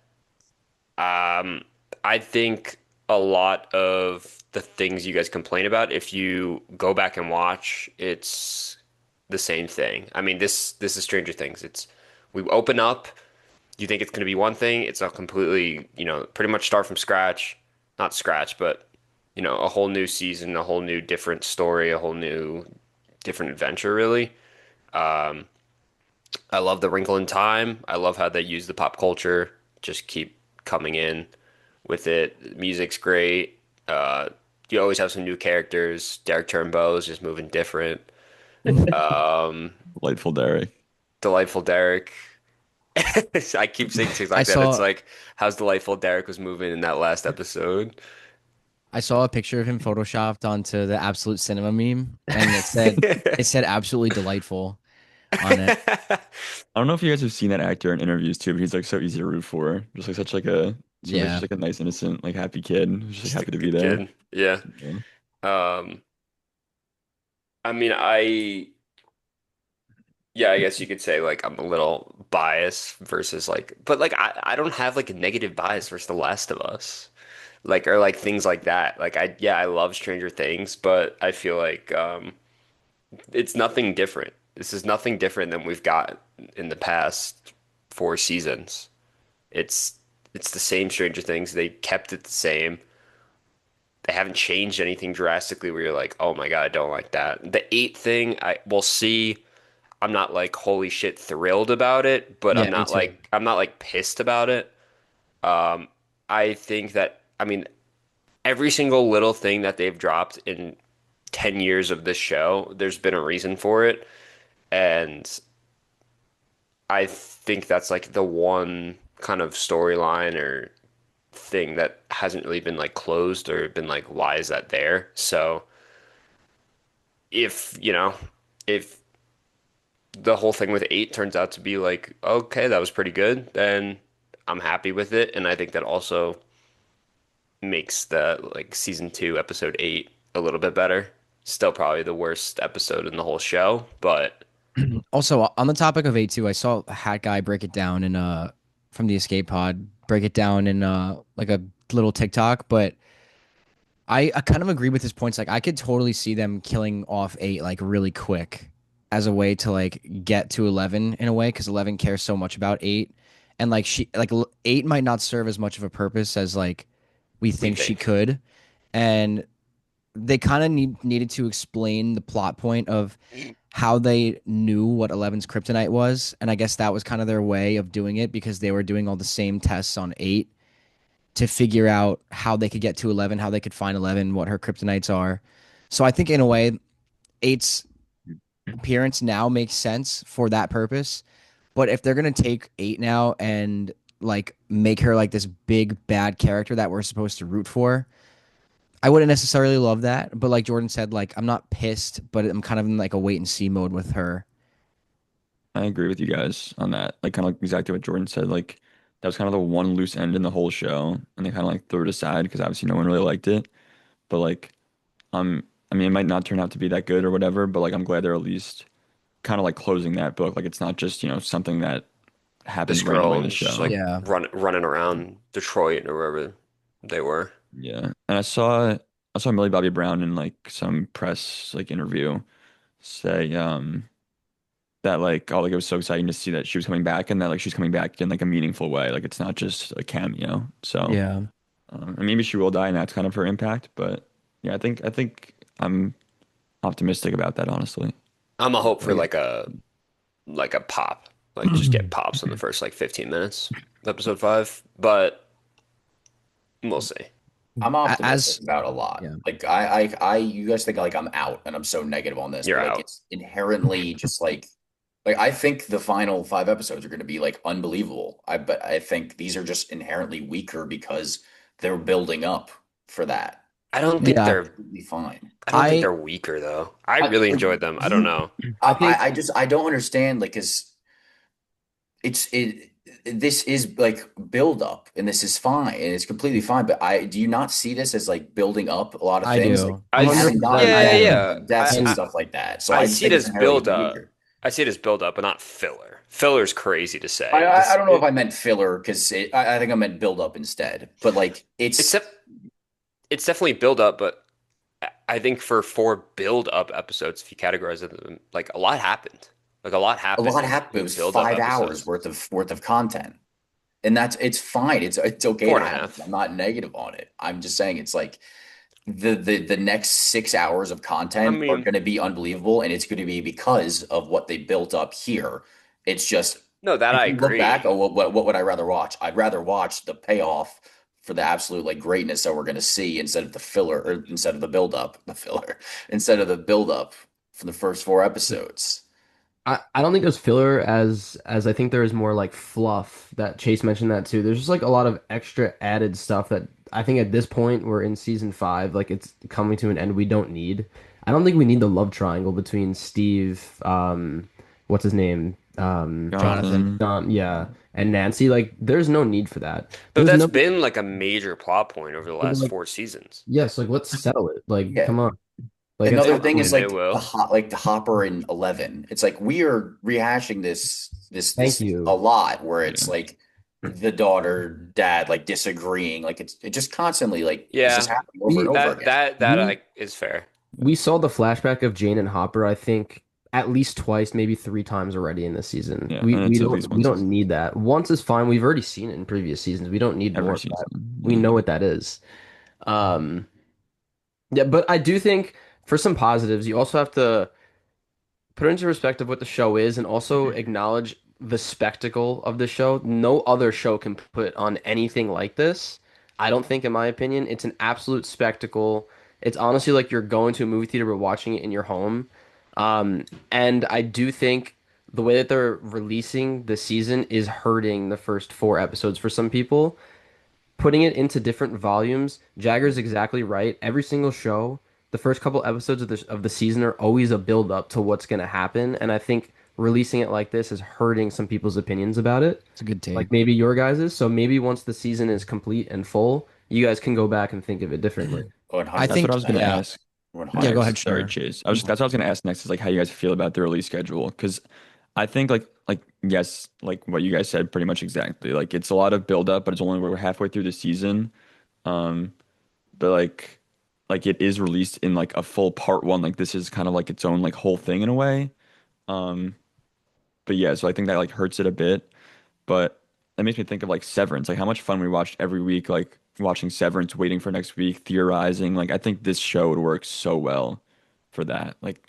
um, I think a lot of the things you guys complain about, if you go back and watch, it's the same thing. I mean, this is Stranger Things. It's we open up, you think it's going to be one thing, it's a completely, pretty much start from scratch. Not scratch, but a whole new season, a whole new different story, a whole new different adventure, really. I love the Wrinkle in Time. I love how they use the pop culture, just keep coming in with it. The music's great. Uh, you always have some new characters. Derek Turnbow is just moving different. Um, delightful Derek. Delightful Derek. I keep saying things I like that. It's saw like how's Delightful Derek was moving in that last episode. I saw a picture of him photoshopped onto the Absolute Cinema meme, and it said absolutely delightful on it. I don't know if you guys have seen that actor in interviews too, but he's like so easy to root for. Just like such like a seems like Yeah. just like a nice, innocent, like happy kid who's just like Just a happy to be good there. kid. Yeah. Yeah. Um, I mean, yeah, I guess you could say like I'm a little biased versus like, but like I don't have like a negative bias versus The Last of Us, like or like things like that. Like I love Stranger Things, but I feel like it's nothing different. This is nothing different than we've got in the past 4 seasons. It's it's the same Stranger Things. They kept it the same. They haven't changed anything drastically where you're like, oh my God, I don't like that. The eight thing, I will see. I'm not like holy shit thrilled about it, but Yeah, me too. I'm not like pissed about it. Um, I think that I mean every single little thing that they've dropped in 10 years of this show, there's been a reason for it, and I think that's like the one kind of storyline or thing that hasn't really been like closed or been like why is that there? So if, if the whole thing with eight turns out to be like, okay, that was pretty good, then I'm happy with it. And I think that also makes the like season two, episode eight a little bit better. Still probably the worst episode in the whole show, but Also, on the topic of A2, I saw a hat guy break it down in from the Escape Pod, break it down in like a little TikTok, but I kind of agree with his points. Like I could totally see them killing off eight like really quick as a way to like get to 11 in a way because 11 cares so much about eight, and like eight might not serve as much of a purpose as like we we think she think could, and they kind of needed to explain the plot point of how they knew what Eleven's kryptonite was, and I guess that was kind of their way of doing it because they were doing all the same tests on eight to figure out how they could get to 11, how they could find 11, what her kryptonites are. So I think in a way, eight's appearance now makes sense for that purpose. But if they're gonna take eight now and like make her like this big bad character that we're supposed to root for, I wouldn't necessarily love that. But like Jordan said, like I'm not pissed, but I'm kind of in like a wait and see mode with her. I agree with you guys on that. Like kind of like exactly what Jordan said. Like that was kind of the one loose end in the whole show, and they kind of like threw it aside because obviously no one really liked it. But like, I mean, it might not turn out to be that good or whatever. But like, I'm glad they're at least kind of like closing that book. Like it's not just something that this happened randomly in girl the just show. like Yeah. running around Detroit or wherever they were. Yeah, and I saw Millie Bobby Brown in like some press like interview say that like oh like it was so exciting to see that she was coming back and that like she's coming back in like a meaningful way. Like it's not just a cameo. So Yeah. and maybe she will die and that's kind of her impact. But yeah, I think I'm optimistic about that honestly. I'm a hope for Like, like a pop, like just get pops in the first like 15 minutes, of episode five, but we'll see. I'm optimistic As about a lot. yeah. Like you guys think like I'm out and I'm so negative on this, You're but like out. it's inherently just like I think the final five episodes are going to be like unbelievable. But I think these are just inherently weaker because they're building up for that. I don't Like think Yeah. they're completely fine. I don't think I they're weaker though. I I really like enjoyed them. I don't you. know. I think I don't understand like because it this is like build up and this is fine and it's completely fine. But I do you not see this as like building up a lot of I things? Like do. I we s- haven't gotten 100%. yeah, I that many do. yeah. like deaths and And stuff like that. So I I just see it think it's as inherently build gonna be up. weaker. I see it as build up, but not filler. Filler's crazy to say. I don't know if I meant filler because I think I meant build up instead. But like It's it's def- it's definitely build up, but I think for 4 build up episodes, if you categorize them, like a lot happened. Like a lot a lot happened happened. It in was build up 5 hours episodes. worth of content. And that's it's fine. It's okay Four to and a have it. I'm half. not negative on it. I'm just saying it's like the next 6 hours of I content are mean, going to be unbelievable, and it's going to be because of what they built up here. It's just no, that if I you look back, agree. oh, what would I rather watch? I'd rather watch the payoff for the absolute like greatness that we're going to see instead of the filler or instead of the build up, the filler, instead of the build up for the first four episodes. I don't think there's filler as I think there is more like fluff that Chase mentioned that too. There's just like a lot of extra added stuff that I think at this point we're in season five, like it's coming to an end. We don't need. I don't think we need the love triangle between Steve, what's his name, Jonathan. Jonathan. Yeah, and Nancy. Like, there's no need for that. But There's that's no been like a major plot point over the last like, four seasons. yes, like let's settle it. Like, Yeah. come on. Like at Another some thing is point, And they like will. like the Hopper in 11. It's like we are rehashing thank this a you. lot where it's Yeah. like the daughter dad like disagreeing, like it just constantly like is just Yeah, happening over and We over that again. that that we I is fair. we saw the flashback of Jane and Hopper, I think, at least twice, maybe three times already in this season. Yeah, We and we it's at don't least we one don't season. need that. Once is fine. We've already seen it in previous seasons. We don't need more Every of that. season. We Yeah. know what that is. Um, yeah, but I do think for some positives, you also have to put into perspective what the show is and also acknowledge the spectacle of the show. No other show can put on anything like this. I don't think, in my opinion, it's an absolute spectacle. It's honestly like you're going to a movie theater but watching it in your home. And I do think the way that they're releasing the season is hurting the first four episodes for some people, putting it into different volumes. Jagger's exactly right. Every single show, the first couple episodes of the season are always a build up to what's going to happen, and I think releasing it like this is hurting some people's opinions about it. It's a good take. Like maybe your guys's. So maybe once the season is complete and full, you guys can go back and think of it differently. I That's what I think, was gonna yeah. ask Yeah, go 100%. ahead, next. Sorry, Schnur. Chase. That's what I was gonna ask next is like how you guys feel about the release schedule. Because I think like yes, like what you guys said pretty much exactly. Like it's a lot of build up, but it's only we're halfway through the season. Um, but like it is released in like a full part one. Like this is kind of like its own like whole thing in a way. Um, but yeah, so I think that like hurts it a bit. But that makes me think of like Severance, like how much fun we watched every week, like watching Severance, waiting for next week, theorizing. Like I think this show would work so well for that. Like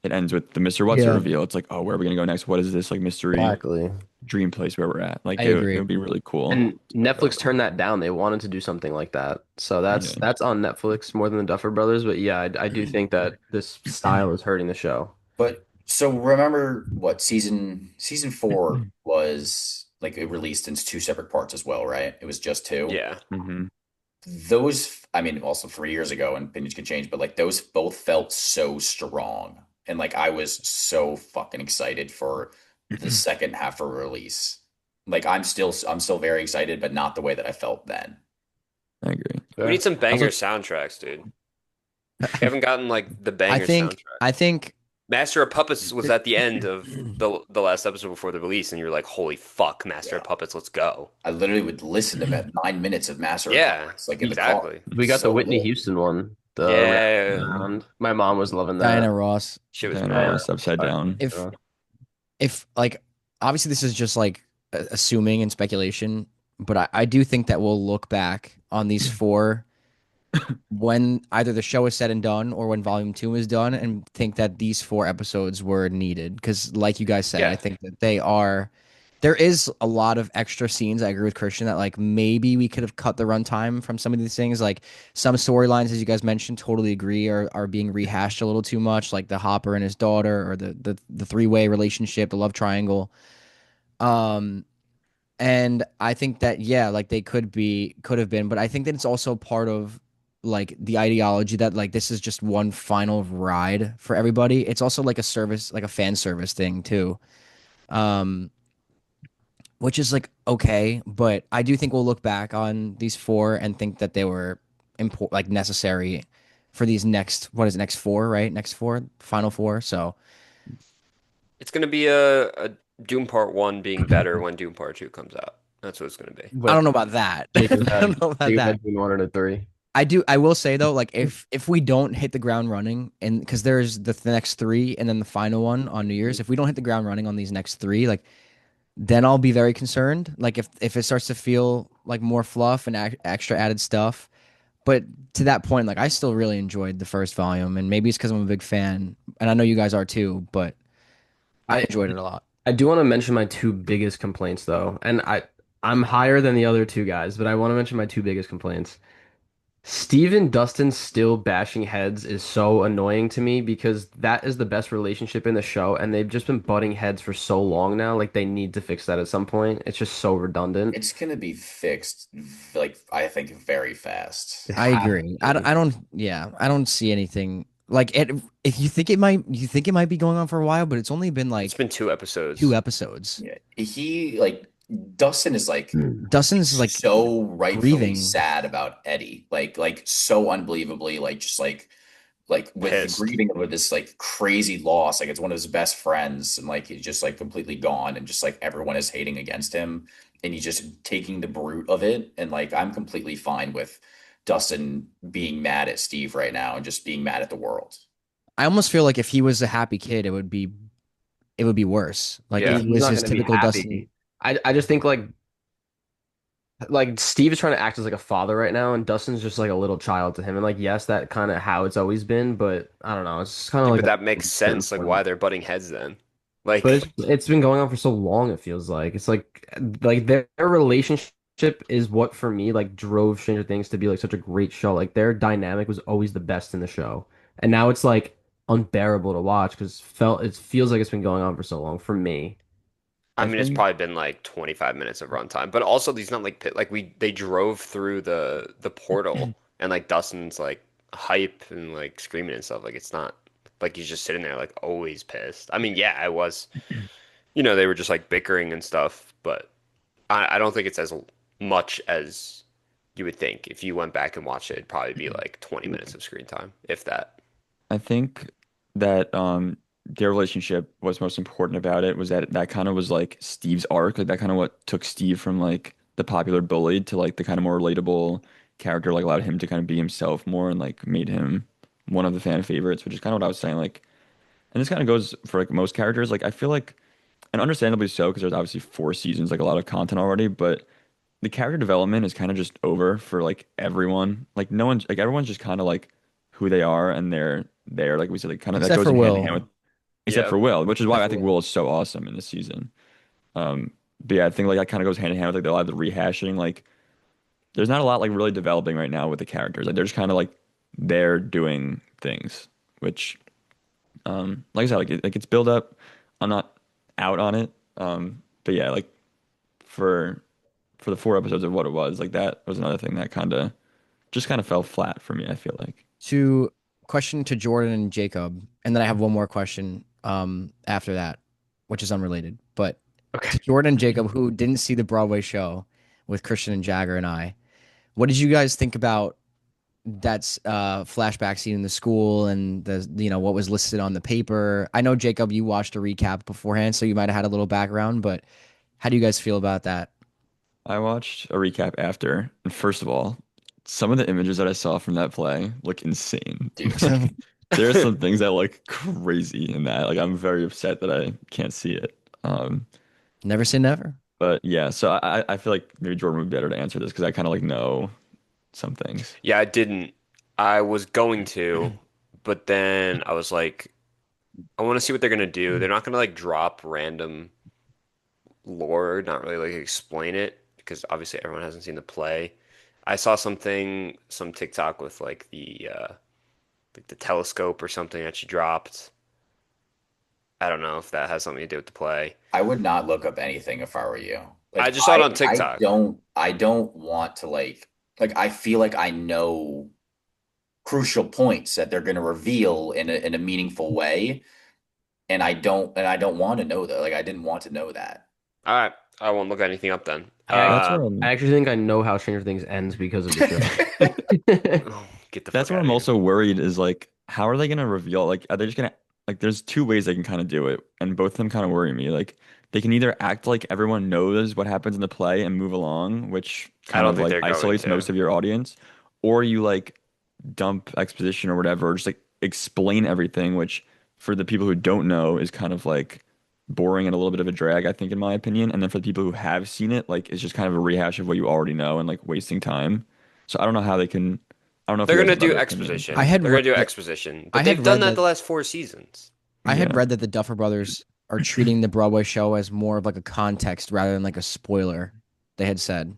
it ends with the Mr. What's Yeah, reveal. It's like, oh, where are we gonna go next? What is this like mystery exactly. dream place where we're at? Like I it agree. would be really cool. And Netflix turned that down. They wanted to do something like that. So Yeah. that's on Netflix more than the Duffer Brothers. But yeah, I do think that this style is hurting the show. But so remember what season four was like it released in two separate parts as well, right? It was just two. Yeah. Hmm. Those, I mean, also 3 years ago and opinions can change, but like those both felt so strong. And like I was so fucking excited for the second half of release. Like I'm still very excited, but not the way that I felt then. I agree. We need some banger Also, soundtracks, dude. We haven't gotten like the I banger think soundtrack. I think Master of Puppets was at the end of the last episode before the release, and you're like, "Holy fuck, Master Yeah. of Puppets, let's go!" I literally would listen to that 9 minutes of Master of Yeah, Puppets, like in the car. exactly. We got the So Whitney good. Houston one, the Yeah, round. My mom was loving that. Diana Ross. shit was Diana bad. Ross upside down. If if like obviously this is just like assuming and speculation, but I do think that we'll look back on these four when either the show is said and done or when volume two is done and think that these four episodes were needed. Because, like you guys said, I Yeah, think that they are. There is a lot of extra scenes. I agree with Christian that like maybe we could have cut the runtime from some of these things. Like some storylines, as you guys mentioned, totally agree are being rehashed a little too much, like the Hopper and his daughter or the three-way relationship, the love triangle. Um, and I think that yeah, like they could have been, but I think that it's also part of like the ideology that like this is just one final ride for everybody. It's also like a service, like a fan service thing too. Um, which is like okay, but I do think we'll look back on these four and think that they were important, like necessary for these next what is it, next four, right? Next four, final four. So it's gonna be a Doom Part One being better when Doom Part Two comes out. That's what it's gonna be. I But don't know about that. Jacob I had don't know about Jacob that. had been one and a three. I do. I will say though, like if we don't hit the ground running, and because there's the next three, and then the final one on New Year's, if we don't hit the ground running on these next three, like then I'll be very concerned. Like if it starts to feel like more fluff and extra added stuff. But to that point, like I still really enjoyed the first volume, and maybe it's because I'm a big fan, and I know you guys are too. But I I enjoyed it a lot. I do want to mention my two biggest complaints though, and I'm higher than the other two guys, but I want to mention my two biggest complaints. Steve and Dustin still bashing heads is so annoying to me because that is the best relationship in the show, and they've just been butting heads for so long now. Like they need to fix that at some point. It's just so redundant. It's gonna be fixed, like I think, very fast. It I has agree. to be. I don't, yeah, I don't see anything like it. If you think it might be going on for a while, but it's only been It's like been two two episodes. episodes. Yeah, he like Dustin is like Hmm. Dustin's is like so rightfully grieving. sad about Eddie, like so unbelievably, like just like with the Pissed. grieving over this like crazy loss. Like it's one of his best friends, and like he's just like completely gone, and just like everyone is hating against him, and he's just taking the brute of it. And like I'm completely fine with Dustin being mad at Steve right now and just being mad at the world. I almost feel like if he was a happy kid, it would be worse. Like if Yeah. he He's was not his going to be typical Dustin. happy. I just think like Steve is trying to act as like a father right now, and Dustin's just like a little child to him. And like yes, that kind of how it's always been, but I don't know. It's kind of Yeah, like but a that makes certain sense. Like, point. why they're butting heads then? But Like, it's been going on for so long, it feels like. It's like their relationship is what for me like drove Stranger Things to be like such a great show. Like their dynamic was always the best in the show. And now it's like unbearable to watch because it feels like it's been going on for so long for me. I I mean, it's think probably been like 25 minutes of runtime, but also these not like like they drove through the portal and like Dustin's like hype and like screaming and stuff. Like it's not like he's just sitting there like always pissed. I mean, yeah, I was, they were just like bickering and stuff, but I don't think it's as much as you would think. If you went back and watched it, it'd probably be like 20 minutes of screen time, if that. I think that their relationship, what's most important about it was that that kind of was like Steve's arc. Like that kind of what took Steve from like the popular bully to like the kind of more relatable character, like allowed him to kind of be himself more and like made him one of the fan favorites, which is kind of what I was saying. Like, and this kind of goes for like most characters. Like I feel like, and understandably so, because there's obviously 4 seasons, like a lot of content already, but the character development is kind of just over for like everyone. Like no one's like everyone's just kind of like who they are and they're there. Like we said, like kind of that Except goes for in hand in hand Will. with except Yeah, for Will, which is why Except I for think Will. Will is so awesome in this season. But yeah, I think like that kind of goes hand in hand with like a lot of the rehashing. Like there's not a lot like really developing right now with the characters. Like they're just kind of like they're doing things, which like I said, like it's build up. I'm not out on it. But yeah, like for for the 4 episodes of what it was, like that was another thing that kind of fell flat for me, I feel like. To question to Jordan and Jacob, and then I have one more question after that, which is unrelated. But Okay. to Jordan and Jacob, who didn't see the Broadway show with Christian and Jagger and I, what did you guys think about that flashback scene in the school and the what was listed on the paper? I know Jacob, you watched a recap beforehand, so you might have had a little background, but how do you guys feel about that? I watched a recap after, and first of all, some of the images that I saw from that play look insane. Dude, Like, there are some things that look crazy in that. Like, I'm very upset that I can't see it. Never say never. But yeah, so I feel like maybe Jordan would be better to answer this because I kind of like know some things. yeah, I didn't. I was going to, but then I was like, I want to see what they're gonna do. They're not gonna like drop random lore, not really like explain it because obviously everyone hasn't seen the play. I saw some TikTok with like the telescope or something that she dropped. I don't know if that has something to do with the play. I would not look up anything if I were you. I Like just saw it on TikTok. I don't want to like I feel like I know crucial points that they're going to reveal in a meaningful way, and I don't want to know that. Like I didn't want to know that. All right, I won't look anything up then. That's I, what I I'm. actually think I know how Stranger Things ends because of the show. Oh, get the That's fuck what out I'm of here. also worried is like, how are they gonna reveal? Like, are they just gonna like? There's 2 ways they can kind of do it, and both of them kind of worry me. Like, they can either act like everyone knows what happens in the play and move along, which I kind don't of think like they're going isolates to. most of your audience, or you like dump exposition or whatever, or just like explain everything, which for the people who don't know is kind of like boring and a little bit of a drag, I think, in my opinion. And then for the people who have seen it, like it's just kind of a rehash of what you already know and like wasting time. So I don't know how they can. I don't know if They're you guys gonna have do other opinions I exposition. on. had They're re gonna do that exposition, I but had they've done read that that the last 4 seasons. I had Yeah. read that the Duffer Brothers are treating the Broadway show as more of like a context rather than like a spoiler. They had said.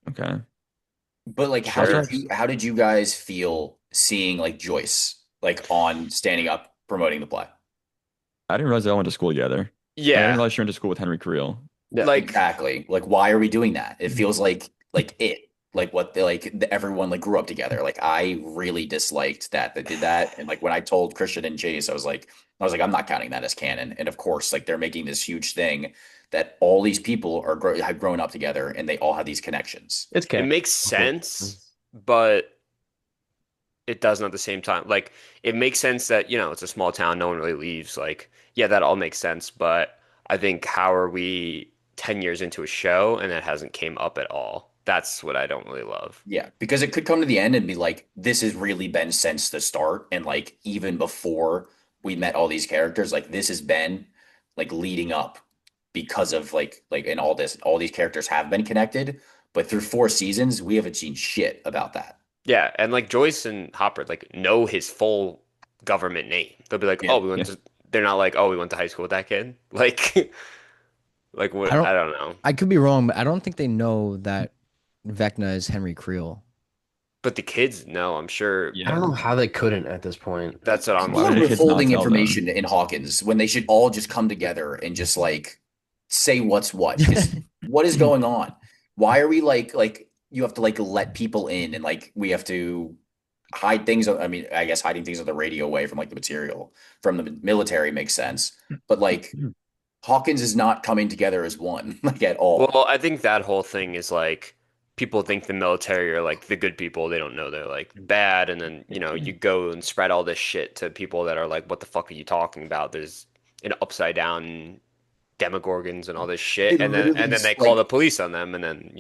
Okay. But like, Sure. how did you guys feel seeing like Joyce like on standing up promoting the play? I didn't realize they all went to school together. Like, I didn't Yeah. realize she went to school with Henry Creel. Yeah. Like, Exactly. Like, why are we doing that? It feels like like what they everyone like grew up together. Like, I really disliked that they did that. And like when I told Christian and Chase, I was like, I'm not counting that as canon. And of course, like they're making this huge thing that all these people have grown up together and they all have these connections. It's it canon. makes sense, but it doesn't at the same time. Like, it makes sense that, it's a small town, no one really leaves. Like, yeah, that all makes sense, but I think how are we 10 years into a show and it hasn't came up at all? That's what I don't really love. Yeah, because it could come to the end and be like, this has really been since the start. And like, even before we met all these characters, like, this has been like leading up because of and all these characters have been connected. But through 4 seasons, we haven't seen shit about that. Yeah, and like Joyce and Hopper like know his full government name. They'll be like, Yeah. "Oh, we went Yeah. to." They're not like, "Oh, we went to high school with that kid." Like, like I what? don't. I don't know. I could be wrong, but I don't think they know that Vecna is Henry Creel. But the kids know, I'm sure. I don't Yeah. know how they couldn't at this point. That's what I'm Why People would are the saying. kids not withholding tell them? information in Hawkins when they should all just come together and just like say what's what. Because what is going on? Why are we like you have to like let people in and like we have to hide things? I mean, I guess hiding things on the radio away from like the material from the military makes sense, but like Hawkins is not coming together as one like at all. Well, I think that whole thing is like people think the military are like the good people. They don't know they're like bad, and then you go and spread all this shit to people that are like, "What the fuck are you talking about?" There's an upside down demogorgons and all this shit, It and literally then they call like the police on them, and then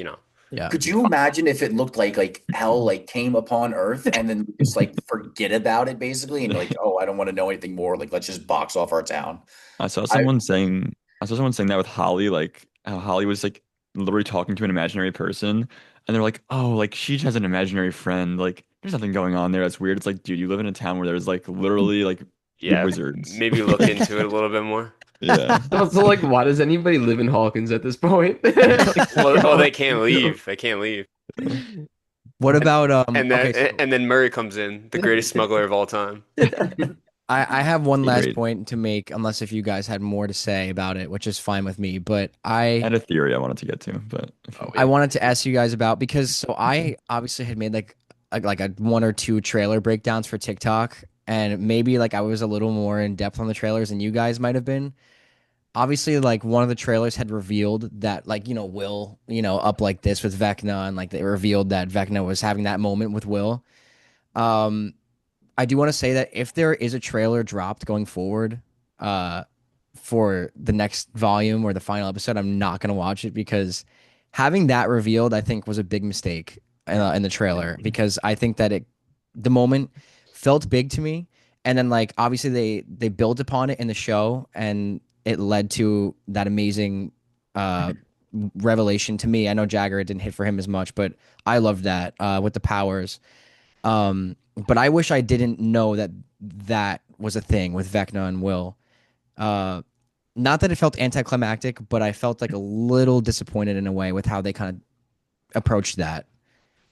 Yeah. could you imagine if it looked like hell like came upon Earth and then just like forget about it basically and like, oh, I don't want to know anything more. Like, let's just box off our town. I saw I someone saying I saw someone saying that with Holly, like how Holly was like literally talking to an imaginary person, and they're like, "Oh, like she has an imaginary friend. Like there's nothing going on there. That's weird." It's like, dude, you live in a town where there's like literally like yeah, wizards. maybe look into it a little bit more. Yeah, So like, why does anybody live in Hawkins at this point? Like, Well, they can't leave. They can't leave. What about And okay, then so and then Murray comes in, the greatest smuggler of all time. I have one last great. point to make, unless if you guys had more to say about it, which is fine with me. But I had a theory I wanted to get to, but I wanted to ask you guys about because so I obviously had made like a one or two trailer breakdowns for TikTok, and maybe like I was a little more in depth on the trailers than you guys might have been. Obviously, like one of the trailers had revealed that like Will up like this with Vecna, and like they revealed that Vecna was having that moment with Will. Um, I do want to say that if there is a trailer dropped going forward, uh, for the next volume or the final episode, I'm not gonna watch it because having that revealed, I think, was a big mistake in the trailer because I think that the moment felt big to me, and then like obviously they built upon it in the show, and it led to that amazing uh revelation to me. I know Jagger, it didn't hit for him as much, but I loved that with the powers. But I wish I didn't know that that was a thing with Vecna and Will. Uh, Not that it felt anticlimactic, but I felt like a little disappointed in a way with how they kind of approached that.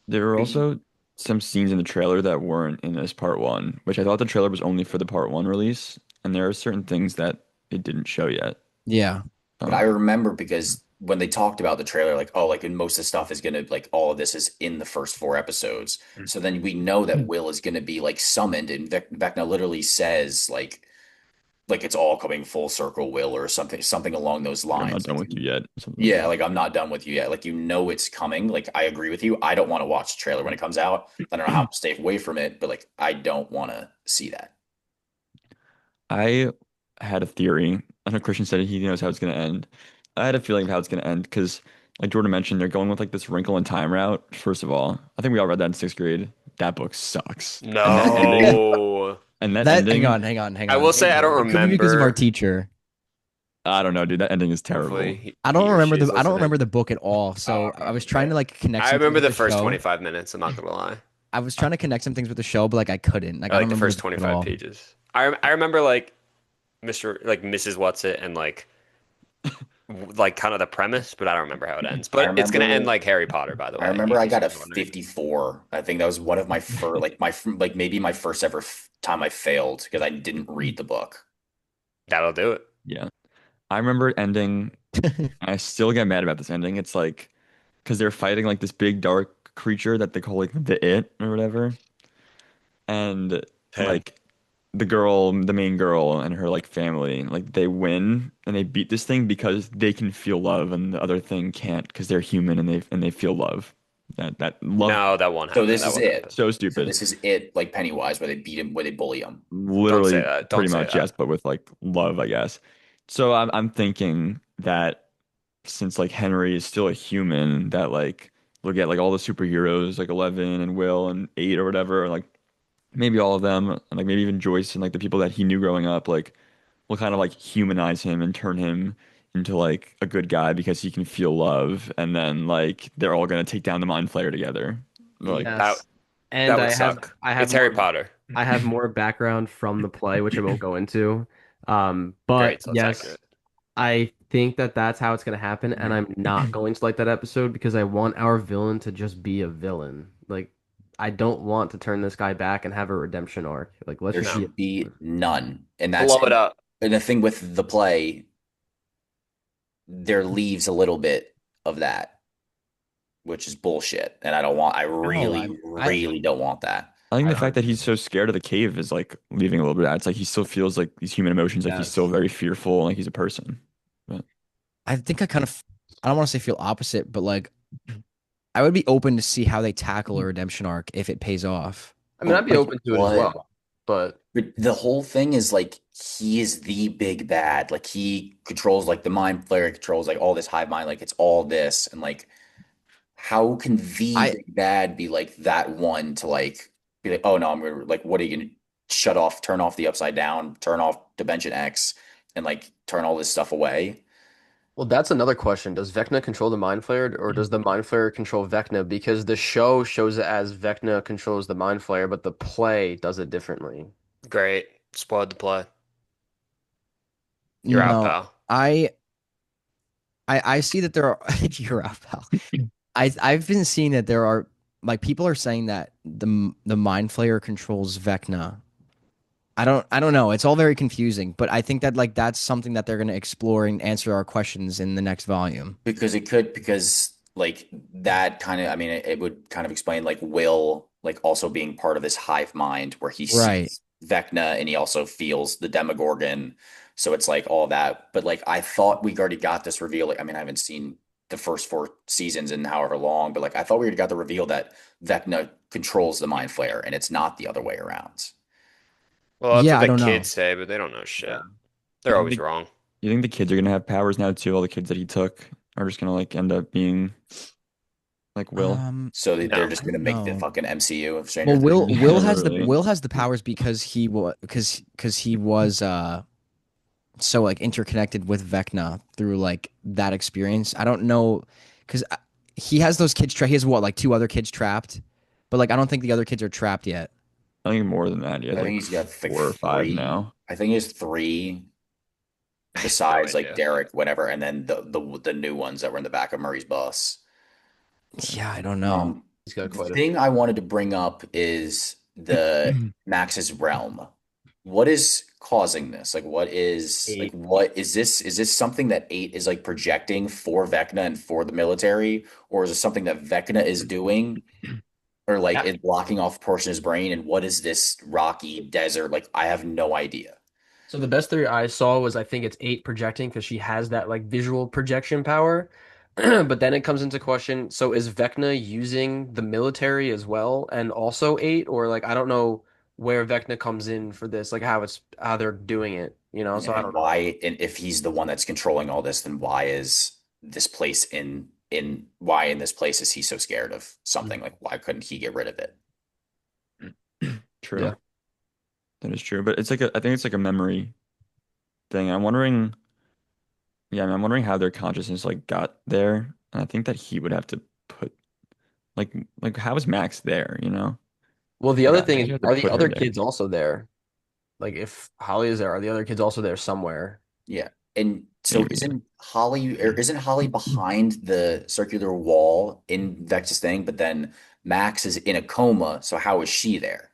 there were also some scenes in the trailer that weren't in this part one, which I thought the trailer was only for the part one release, and there are certain things that it didn't show yet. Yeah. But I Um, remember because when they talked about the trailer, like, oh, like, and most of the stuff is gonna like all of this is in the first 4 episodes. So then we know that Will is gonna be like summoned, and Vecna literally says like it's all coming full circle, Will, or something along those like, I'm not lines. done with you yet, something like Yeah, that. like I'm not done with you yet. Like it's coming. Like I agree with you. I don't want to watch the trailer when it comes out. I don't know how to stay away from it, but like I don't want to see that. I had a theory. I know Christian said he knows how it's going to end. I had a feeling of how it's going to end because, like Jordan mentioned, they're going with like this wrinkle in time route. First of all, I think we all read that in sixth grade. That book sucks. And that ending, No. and that That hang ending, on, hang on, hang I on. will say I don't It could be because of our remember. teacher. I don't know, dude. That ending is Hopefully terrible. he or she is I don't listening. remember the book at all. Oh, So okay. I was trying to like connect I some things remember with the the first show. 25 minutes. I'm not gonna lie. I was trying to connect some things with the show, but like I couldn't. Like I I like don't the remember first the book at 25 all. pages. I remember like Mr. like Mrs. What's It and like like kind of the premise, but I don't remember how it ends. I But it's gonna end remember like Harry Potter, by the I way, remember in I case got you a was wondering. 54. I think that was one of my first, like maybe my first ever time I failed because I didn't read the book. That'll do it. Yeah. I remember it ending. I still get mad about this ending. It's like because they're fighting like this big dark creature that they call like the It or whatever. And Him. like the girl, the main girl and her like family, like they win and they beat this thing because they can feel love and the other thing can't because they're human and they feel love. That love No, that won't So happen. this That is won't it. happen. so So stupid. this is it, like Pennywise, where they beat him, where they bully him. Don't say Literally that. Don't pretty say much that. yes, but with like love, I guess. So I'm thinking that since like Henry is still a human, that like look at like all the superheroes like 11 and Will and 8 or whatever, like maybe all of them, and like maybe even Joyce and like the people that he knew growing up, like will kind of like humanize him and turn him into like a good guy because he can feel love, and then like they're all gonna take down the Mind Flayer together. Like, That Yes. And that would suck. I have It's Harry more Potter. I have more background from the play, which I won't go into. But Great, so that's yes, accurate. I think that that's how it's going to happen, and I'm not going to like that episode because I want our villain to just be a villain. Like, I don't want to turn this guy back and have a redemption arc. Like, let's There just No. be. should be none, and that's Blow it up. and the thing with the play. There leaves a little bit of that, which is bullshit, and I No, really, I really don't want that. I think I the fact don't. that he's so scared of the cave is like leaving a little bit out. It's like he still feels like these human emotions, like he's still Yes. very fearful, like he's a person. But I think I kind of I don't want to say feel opposite, but like I would be open to see how they tackle a redemption arc if it pays off. I mean, But I'd be like open to it as what? well, but But the whole thing is like he is the big bad. Like he controls like the mind flayer, controls like all this hive mind. Like it's all this, and like how can the I big bad be like that one to like be like, oh no, I'm gonna like, what are you gonna shut off, turn off the upside down, turn off Dimension X, and like turn all this stuff away? well, that's another question. Does Vecna control the Mind Flayer, or does the Mind Flayer control Vecna? Because the show shows it as Vecna controls the Mind Flayer, but the play does it differently. Great. Spoiled the play. You're out, no, pal. I I see that there are you're out, pal. I've been seeing that there are like people are saying that the Mind Flayer controls Vecna. I don't know. It's all very confusing, but I think that like that's something that they're going to explore and answer our questions in the next volume. Because it could, because like that kind of, I mean, it would kind of explain like Will, like also being part of this hive mind where he Right. sees Vecna and he also feels the Demogorgon. So it's like all that. But like I thought we already got this reveal. Like, I mean, I haven't seen the first four seasons in however long, but like I thought we already got the reveal that Vecna controls the Mind Flayer and it's not the other way around. Well, that's Yeah, what I the don't know. kids say, but they don't know Yeah. shit. you They're think always the wrong. you think the kids are gonna have powers now too? All the kids that he took are just gonna like end up being like Will. So they're No. just I gonna don't make the know. fucking MCU of Stranger Well, Things. Yeah, literally. Will has the powers because he was so like interconnected with Vecna through like that experience. I don't know because he has those kids. He has what like two other kids trapped, but like I don't think the other kids are trapped yet. I think more than that. He has I think like he's got like 4 or 5 three. now. I think he has three I have no besides like idea. Derek, whatever, and then the new ones that were in the back of Murray's bus. Yeah, I don't know. He's got The quite a. thing I wanted to bring up is the Max's realm. What is causing this? Like, Eight. what is this? Is this something that Eight is like projecting for Vecna and for the military, or is it something that Vecna is doing, or like Yeah. is blocking off a portion of his brain? And what is this rocky desert? Like, I have no idea. So the best theory I saw was I think it's eight projecting because she has that like visual projection power. But then it comes into question, so is Vecna using the military as well and also eight, or like I don't know where Vecna comes in for this, like how they're doing it, so I And don't know. why, and if he's the one that's controlling all this, then why is this place in why in this place is he so scared of something? Like, why couldn't he get rid of it? Yeah. True. That is true. But it's like I think it's like a memory thing. I'm wondering, yeah, I mean, I'm wondering how their consciousness like got there. And I think that he would have to put like how is Max there, you know? Well, the Like other I thing think is, you have to are the put her other there. kids also there? Like if Holly is there, are the other kids also there somewhere? Yeah. And so Maybe. isn't Holly behind the circular wall in Vex's thing, but then Max is in a coma, so how is she there?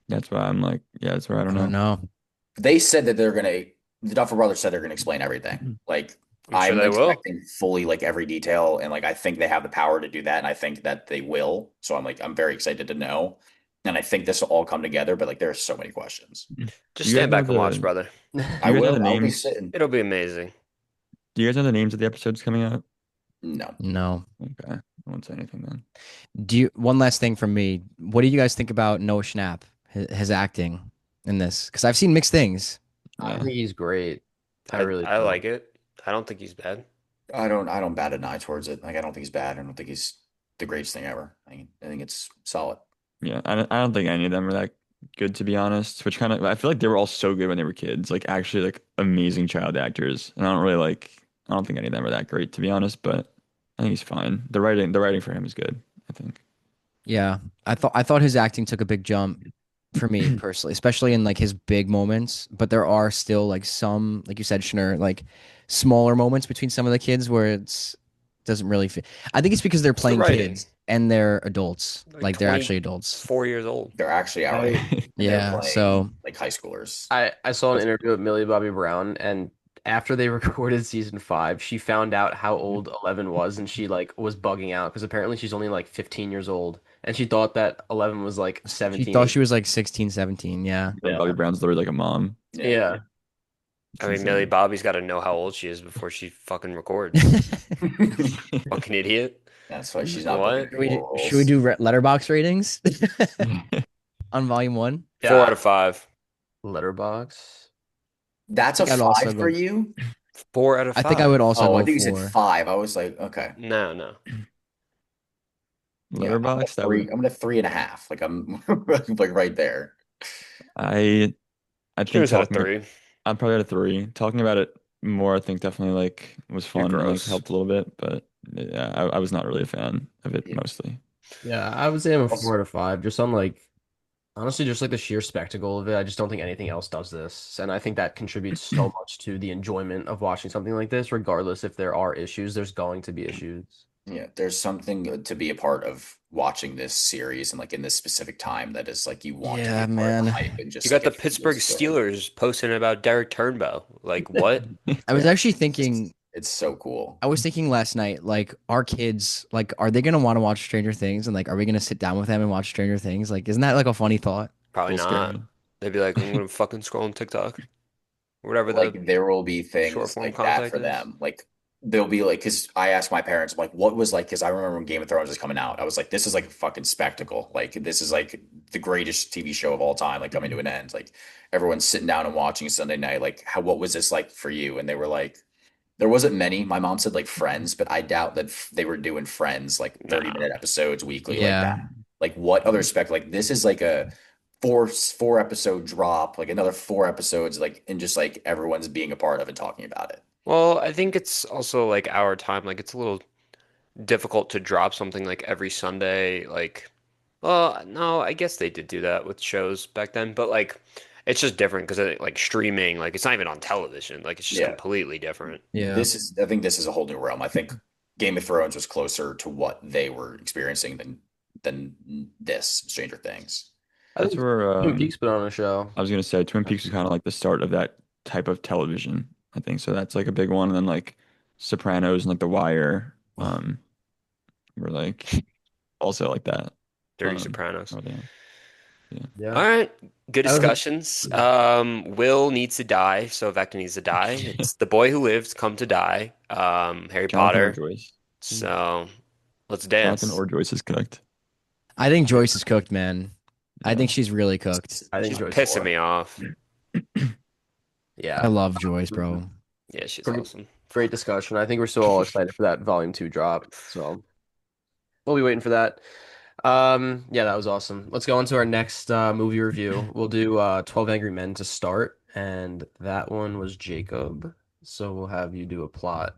That's why I'm like, yeah, that's where I don't I don't know. know. They said that the Duffer Brothers said they're gonna explain everything. Like I'm sure I'm they will. expecting fully like every detail, and like I think they have the power to do that, and I think that they will. So I'm very excited to know. And I think this will all come together, but like there are so many questions. Just Do you guys stand know back and watch, the brother. do you guys know the I'll be names? sitting. It'll be amazing. Do you guys know the names of the episodes coming out? No. No. Okay. I won't say anything then. One last thing from me. What do you guys think about Noah Schnapp, his acting in this? Because I've seen mixed things. I Yeah. think he's great. I I really I do. like it. I don't think he's bad. I don't bat an eye towards it. Like I don't think he's bad. I don't think he's the greatest thing ever. I think it's solid. Yeah. I don't think any of them are that good to be honest. Which kind of I feel like they were all so good when they were kids. Like actually like amazing child actors. And I don't think any of them are that great to be honest, but I think he's fine. The writing for him is good, I think. Yeah, I thought his acting took a big jump for me personally, especially in like his big moments. But there are still like some, like you said, Schnur, like smaller moments between some of the kids where it's doesn't really fit. I think it's because they're It's the playing writing. kids and they're adults, Like like they're actually adults. 24 years old. They're actually our age, I and they're Yeah, playing so like high schoolers. I saw an That's interview with Millie Bobby Brown, and after they recorded season 5, she found out how old 11 was, and she like was bugging out because apparently she's only like 15 years old, and she thought that 11 was like she 17, thought she 18. was like 16, 17. Yeah. like Bobby Yeah. Brown's literally like a mom. Yeah. Yeah. It's I mean, Millie insane. Bobby's got to know how old she is before she fucking records. Fucking idiot. That's why she's not booking What? Should we more do, should we roles. do letterbox ratings on volume one? Four Yeah. out of five. Letterbox. That's a I'd also five for go. you? 4 out of I think I would five. also Oh, I go think you said four. five. I was like, okay. No, no. Yeah, I'm at Letterbox, that three. would I'm at 3.5. Like I'm like right there. I I Give think us out of talking three. I'm probably at a three. Talking about it more, I think definitely like was You're fun and like gross. helped a little bit, but yeah, I was not really a fan of it Yeah. mostly. Yeah, I would say I'm a Also, 4 out of 5. Just on like honestly, just like the sheer spectacle of it. I just don't think anything else does this, and I think that contributes so much to the enjoyment of watching something like this. Regardless if there are issues, there's going to be issues. yeah, there's something to be a part of watching this series and like in this specific time that is like you want to be Yeah, a part of the man. hype and You just got like the it Pittsburgh feels good. Steelers posting about Derek Turnbow. Like, what? I was Yeah, actually thinking, it's so cool. I was thinking last night, like, our kids, like, are they gonna want to watch Stranger Things? And like, are we gonna sit down with them and watch Stranger Things? Like, isn't that like a funny thought? It's a Probably little not. scary. They'd be like, I'm gonna fucking scroll on TikTok. Whatever the Like there will be short things form like that contact for is. them. Like they'll be like, because I asked my parents, I'm like, what was like? Because I remember when Game of Thrones was coming out, I was like, this is like a fucking spectacle. Like this is like the greatest TV show of all time, like coming to an end. Like everyone's sitting down and watching Sunday night. Like what was this like for you? And they were like, there wasn't many. My mom said like Friends, but I doubt that they were doing Friends like Nah. 30-minute episodes weekly like that. Yeah. Like what other spec? Like this is like a four episode drop, like another 4 episodes, like and just like everyone's being a part of and talking about it. Well, I think it's also like our time. Like, it's a little difficult to drop something like every Sunday. Like, well, no, I guess they did do that with shows back then, but like, it's just different because like streaming, like it's not even on television. Like, it's just Yeah, completely different. Yeah. I think this is a whole new realm. I think Game of Thrones was closer to what they were experiencing than this Stranger Things. I That's think where Twin Peaks put on a show. I was gonna say Twin Peaks is kind of like the start of that type of television, I think. So that's like a big one. And then like Sopranos and like The Wire, were like also like that. Dirty Sopranos. Oh, yeah. Yeah. Yeah. All right, good That was discussions. Will needs to die, so Vector needs to die. It's the boy who lived, come to die. Harry Jonathan or Potter. Joyce. So let's Jonathan dance. or Joyce is cooked. I think Joyce is cooked, man. I Yeah. think she's really cooked. I think She's Joyce pissing 4. me off. I Yeah. love Joyce, bro. Yeah, she's Pretty awesome. great discussion. I think we're still all excited for that volume 2 drop. So we'll be waiting for that. Yeah, that was awesome. Let's go into our next movie review. We'll do 12 Angry Men to start, and that one was Jacob. So we'll have you do a plot.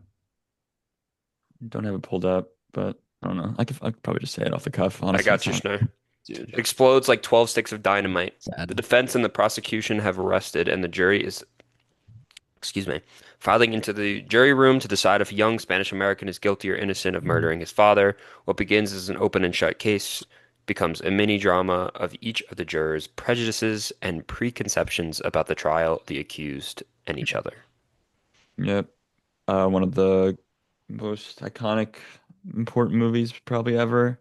Don't have it pulled up, but I don't know. I could probably just say it off the cuff. I Honestly, got it's you, not- Schnur. Dude. Explodes like 12 sticks of dynamite. The Sad. defense and the prosecution have arrested, and the jury is excuse me, filing into the jury room to decide if a young Spanish American is guilty or innocent of murdering his father. What begins as an open and shut case becomes a mini drama of each of the jurors' prejudices and preconceptions about the trial, the accused, and each other. Yep. One of the most iconic, important movies probably ever.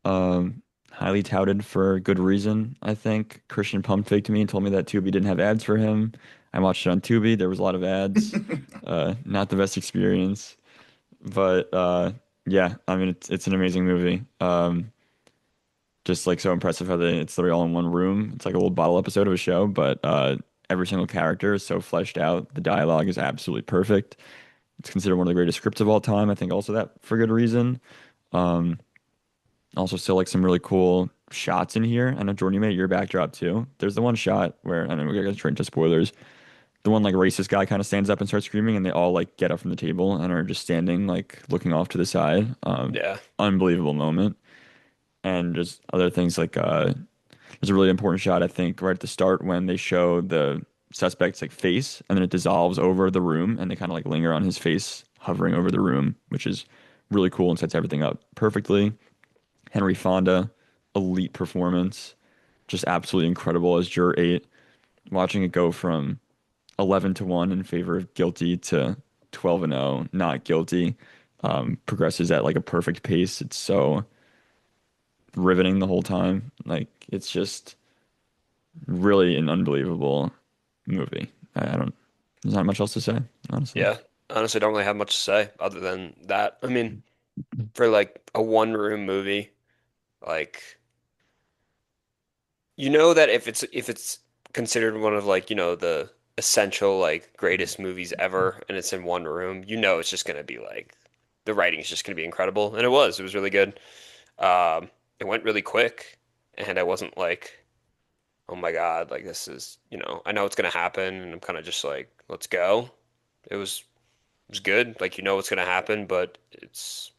Um, Highly touted for good reason, I think. Christian pump faked me and told me that Tubi didn't have ads for him. I watched it on Tubi. There was a lot of ads. Not the best experience, but yeah, I mean it's an amazing movie. Just like so impressive how it's literally all in one room. It's like a little bottle episode of a show, but every single character is so fleshed out. The dialogue is absolutely perfect. It's considered one of the greatest scripts of all time. I think also that for good reason. Um, Also, still like some really cool shots in here. I know Jordan, you made your backdrop too. There's the one shot where I know we're gonna get straight into spoilers. The one like racist guy kind of stands up and starts screaming, and they all like get up from the table and are just standing like looking off to the side. Yeah. Unbelievable moment. And just other things like there's a really important shot I think right at the start when they show the suspect's like face, and then it dissolves over the room, and they kind of like linger on his face, hovering over the room, which is really cool and sets everything up perfectly. Henry Fonda, elite performance, just absolutely incredible as Juror 8. Watching it go from 11 to 1 in favor of guilty to 12 and 0, not guilty, progresses at like a perfect pace. It's so riveting the whole time. Like, it's just really an unbelievable movie. I don't, there's not much else to say, honestly. Yeah. Honestly, don't really have much to say other than that. I mean, for like a one room movie, like you know that if it's considered one of like, the essential like greatest movies ever and it's in one room, it's just gonna be like the writing is just gonna be incredible. And it was really good. It went really quick and I wasn't like, oh my God, like this is, I know it's gonna happen and I'm kind of just like, let's go. It was good. Like what's gonna happen, but it's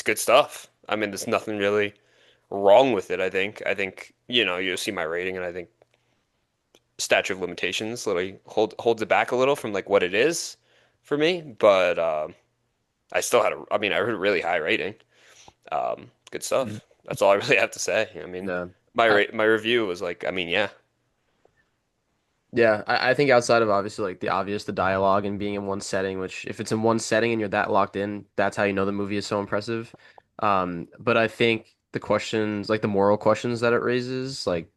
good stuff. I mean, there's nothing really wrong with it, I think. I think, you'll see my rating and I think statute of limitations literally holds it back a little from like what it is for me, but I still I mean, I heard a really high rating. Good Mm. stuff. That's all I really have to say. I mean, Yeah. my review was like, I mean, yeah. Yeah, I think outside of obviously like the obvious, the dialogue and being in one setting, which if it's in one setting and you're that locked in, that's how you know the movie is so impressive. But I think the questions, like the moral questions that it raises, like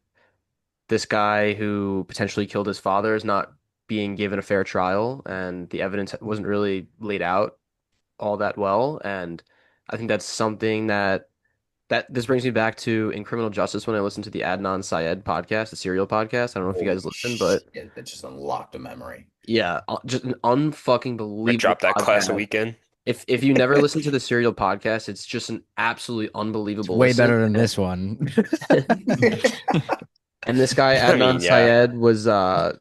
this guy who potentially killed his father is not being given a fair trial, and the evidence wasn't really laid out all that well. And I think that's something that this brings me back to in criminal justice when I listened to the Adnan Syed podcast, the serial podcast. I don't know if you Holy guys listen, but shit, that just unlocked a memory. yeah, just an unfucking I believable dropped that class a podcast. weekend. If you never listen to the serial podcast, it's just an absolutely It's unbelievable way listen. better than this one. And this guy, I Adnan mean, yeah. Syed, was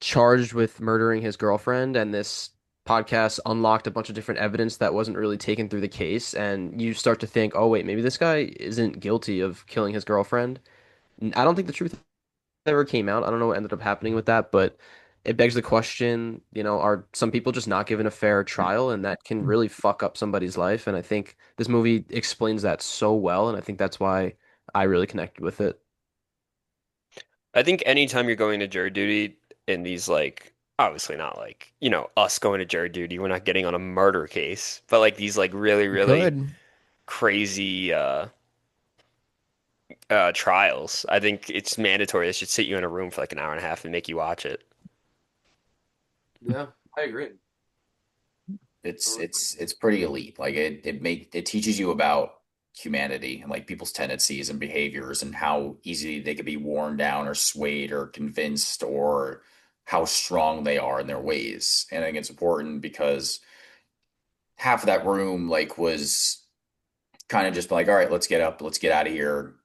charged with murdering his girlfriend, and this podcast unlocked a bunch of different evidence that wasn't really taken through the case. And you start to think, oh, wait, maybe this guy isn't guilty of killing his girlfriend. I don't think the truth ever came out. I don't know what ended up happening with that, but it begs the question, are some people just not given a fair trial, and that can really fuck up somebody's life? And I think this movie explains that so well, and I think that's why I really connected with it. I think anytime you're going to jury duty in these like obviously not like, us going to jury duty, we're not getting on a murder case, but like these like really, You really could. crazy trials. I think it's mandatory. They should sit you in a room for like an hour and a half and make you watch it. Yeah, I agree. It's pretty elite. Like it teaches you about humanity and like people's tendencies and behaviors and how easily they could be worn down or swayed or convinced or how strong they are in their ways. And I think it's important because half of that room like was kind of just like, all right, let's get up, let's get out of here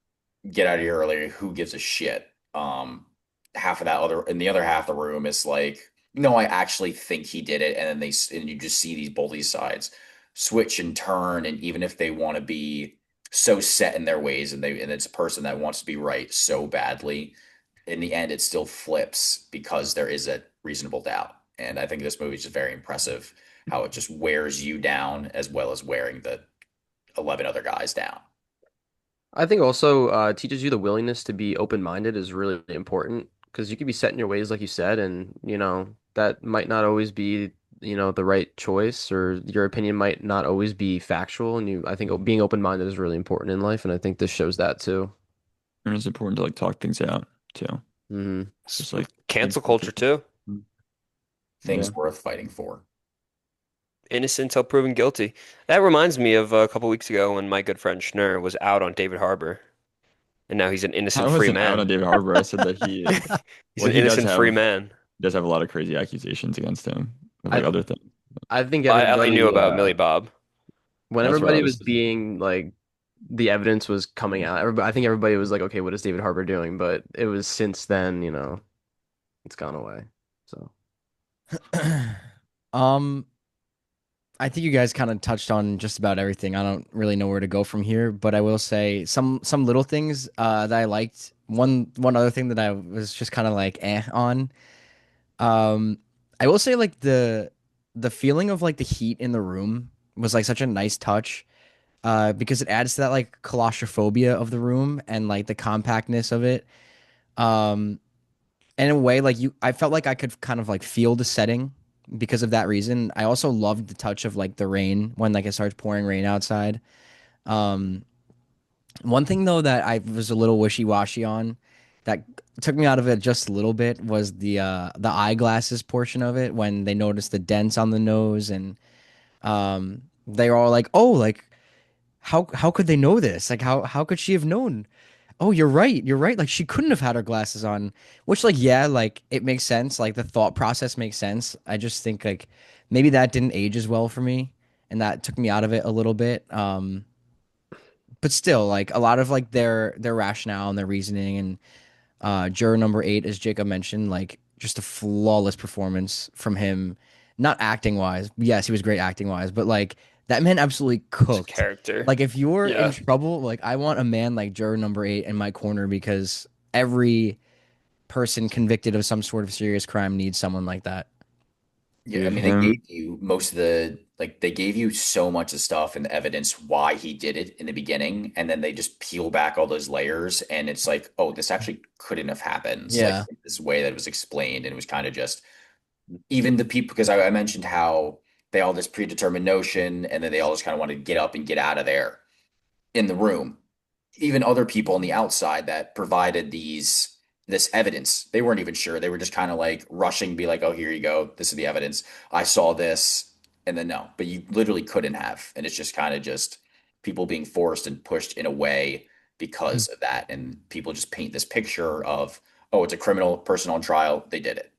early. Who gives a shit? Half of that other, and the other half of the room is like, no, I actually think he did it. And then and you just see both these sides switch and turn. And even if they want to be so set in their ways and it's a person that wants to be right so badly, in the end, it still flips because there is reasonable doubt. And I think this movie is just very impressive how it just wears you down as well as wearing the 11 other guys down. I think also teaches you the willingness to be open-minded is really important because you could be set in your ways, like you said, and that might not always be the right choice, or your opinion might not always be factual. And I think being open-minded is really important in life, and I think this shows that too. And it's important to like talk things out too. Hmm. Just like Cancel culture too. yeah. Things worth fighting for. Innocent until proven guilty. That reminds me of a couple weeks ago when my good friend Schnurr was out on David Harbour, and now he's an I innocent free wasn't out on man. David Harbour. I said that He's well, an innocent free man. he does have a lot of crazy accusations against him of like I other things. I think I only knew everybody about Millie Bob. when That's what I everybody was. was being like the evidence was coming out, I think everybody was like, okay, what is David Harbour doing? But it was since then, it's gone away. So. Um, I think you guys kind of touched on just about everything. I don't really know where to go from here, but I will say some little things that I liked. One other thing that I was just kind of like on. Um, I will say like the feeling of like the heat in the room was like such a nice touch. Because it adds to that like claustrophobia of the room and like the compactness of it. Um, and in a way, like I felt like I could kind of like feel the setting because of that reason. I also loved the touch of like the rain when like it starts pouring rain outside. Um, One thing though that I was a little wishy-washy on that took me out of it just a little bit was the eyeglasses portion of it when they noticed the dents on the nose and they were all like, "Oh, like how could they know this? Like how could she have known?" Oh, you're right. You're right. Like she couldn't have had her glasses on, which like yeah, like it makes sense. Like the thought process makes sense. I just think like maybe that didn't age as well for me and that took me out of it a little bit. But still like a lot of like their rationale and their reasoning and juror number 8 as Jacob mentioned, like just a flawless performance from him, not acting wise. Yes, he was great acting wise, but like that man absolutely His cooked. character. Like if you're in Yeah. trouble, like I want a man like juror number 8 in my corner because every person convicted of some sort of serious crime needs someone like that. Yeah, I Dude, mean, they him. gave you most of the like they gave you so much of stuff and the evidence why he did it in the beginning, and then they just peel back all those layers, and it's like, oh, this actually couldn't have happened. Like Yeah. this way that it was explained, and it was kind of just even the people because I mentioned how they all this predetermined notion, and then they all just kind of wanted to get up and get out of there in the room. Even other people on the outside that provided this evidence, they weren't even sure. They were just kind of like rushing, be like, "Oh, here you go. This is the evidence. I saw this," and then no, but you literally couldn't have, and it's just kind of just people being forced and pushed in a way because of that, and people just paint this picture of, "Oh, it's a criminal person on trial. They did it."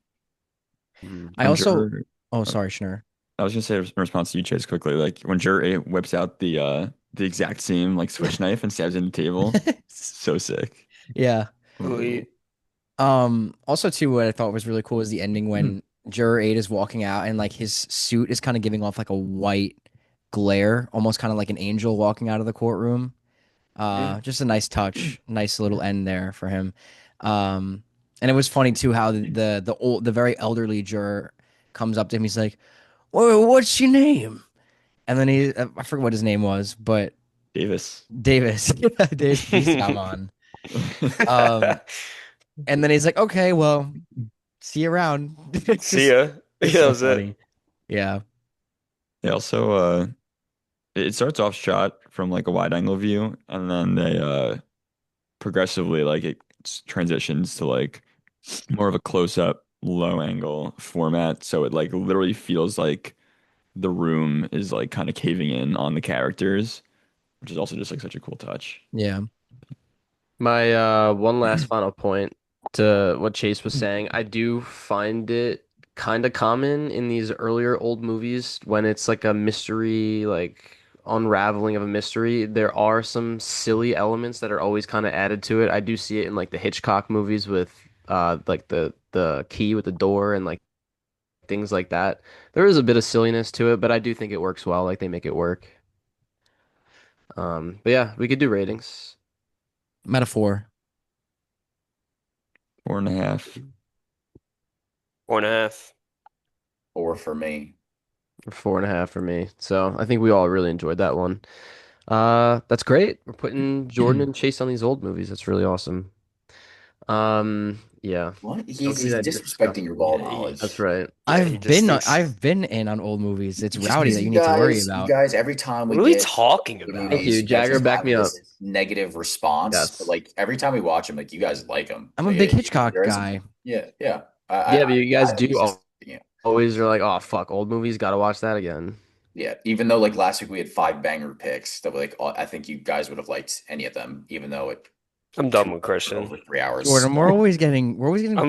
Mhm. I When also Juror, oh uh, sorry, Schnur. I was gonna say in response to you, Chase, quickly, like when Juror 8 whips out the exact same like switch knife and stabs it in the table, so sick. Yeah. Who Also too, what I thought was really cool was the ending when Juror 8 is walking out and like his suit is kind of giving off like a white glare, almost kind of like an angel walking out of the courtroom. Just a nice touch, nice little end there for him. Um, and it was funny too how the very elderly juror comes up to him. He's like, "Whoa, what's your name?" And then I forget what his name was, but Davis. Davis, Davis Bistamon. Um, and then he's like, "Okay, well, see you around." It's See just ya. it's Yeah, that so was it. funny. Yeah. They also it starts off shot from like a wide angle view, and then they progressively like it transitions to like more of a close up low angle format, so it like literally feels like the room is like kind of caving in on the characters, which is also just like such a cool touch. Yeah. My one last final point to what Chase was saying, I do find it kind of common in these earlier old movies when it's like a mystery, like unraveling of a mystery. There are some silly elements that are always kind of added to it. I do see it in like the Hitchcock movies with like the key with the door and like things like that. There is a bit of silliness to it, but I do think it works well. Like they make it work. But yeah, we could do ratings. Metaphor. 4.5. 4.5. Or for me. 4.5 for me. So I think we all really enjoyed that one. That's great. We're putting Jordan and Chase on these old movies. That's really awesome. Yeah. What? Don't give me He's that disrespecting your disgusting. ball Yeah, he, That's knowledge. right. yeah, he just thinks. I've been in on old movies. It's Just Rowdy because that you need to worry about. every time we What are we get talking good Thank about? you, movies, you guys Jagger. just Back have me up. this negative response. But Yes. like every time we watch them, like you guys like them. I'm a Like big Hitchcock there isn't. guy. Yeah, yeah. Yeah, but you guys I think do he's just yeah, always are like, oh fuck, old movies. Got to watch that again. yeah. Even though like last week we had five banger picks that were like I think you guys would have liked any of them, even though it I'm done two with for Christian. over 3 hours. Jordan, we're always getting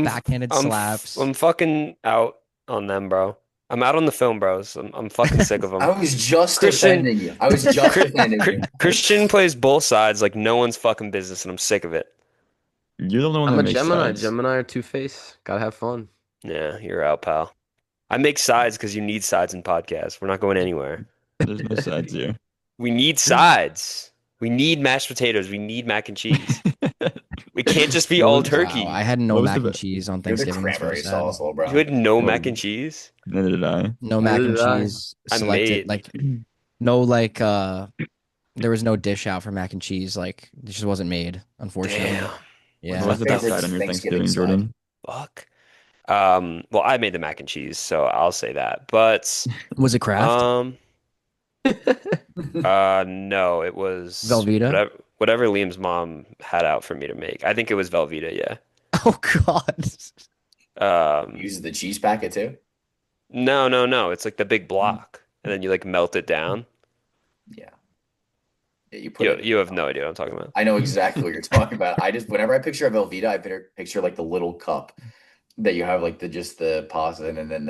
backhanded slaps. I'm fucking out on them, bro. I'm out on the film bros. I'm fucking sick of I them. was just Christian, defending you. I was just defending you. Christian plays both sides like no one's fucking business, and I'm sick of it. You're the only one I'm that a makes Gemini. sides. Gemini or Two-Face. Gotta have fun. Yeah, you're out, pal. I make sides because you need sides in podcasts. We're not going anywhere. There's no sides here. We need sides. We need mashed potatoes. We need mac and cheese. We can't just be What all was Wow, I turkey. had no what was the mac and best? cheese on You're the Thanksgiving. That's very cranberry sad. sauce, little You bro. had no mac and Well, cheese? neither did I. No mac Neither and did I. cheese I selected. made. Like no like there was no dish out for mac and cheese. Like it just wasn't made, Damn. unfortunately. What's What your Yeah. was the best favorite side on your Thanksgiving Thanksgiving, side? Jordan? Fuck. Well, I made the mac and cheese, so I'll say that. But Was it Kraft? um, no, it was Velveeta? whatever Liam's mom had out for me to make. I think it was Velveeta, yeah. Oh God. Um, Uses the cheese packet too? no, no, no. It's like the big block, and then you like melt it down. Yeah. Yeah, you put You it. you have no idea what I'm talking about. I know exactly what you're talking about. I just whenever I picture a Velveeta, I picture like the little cup that you have like the just the pasta and then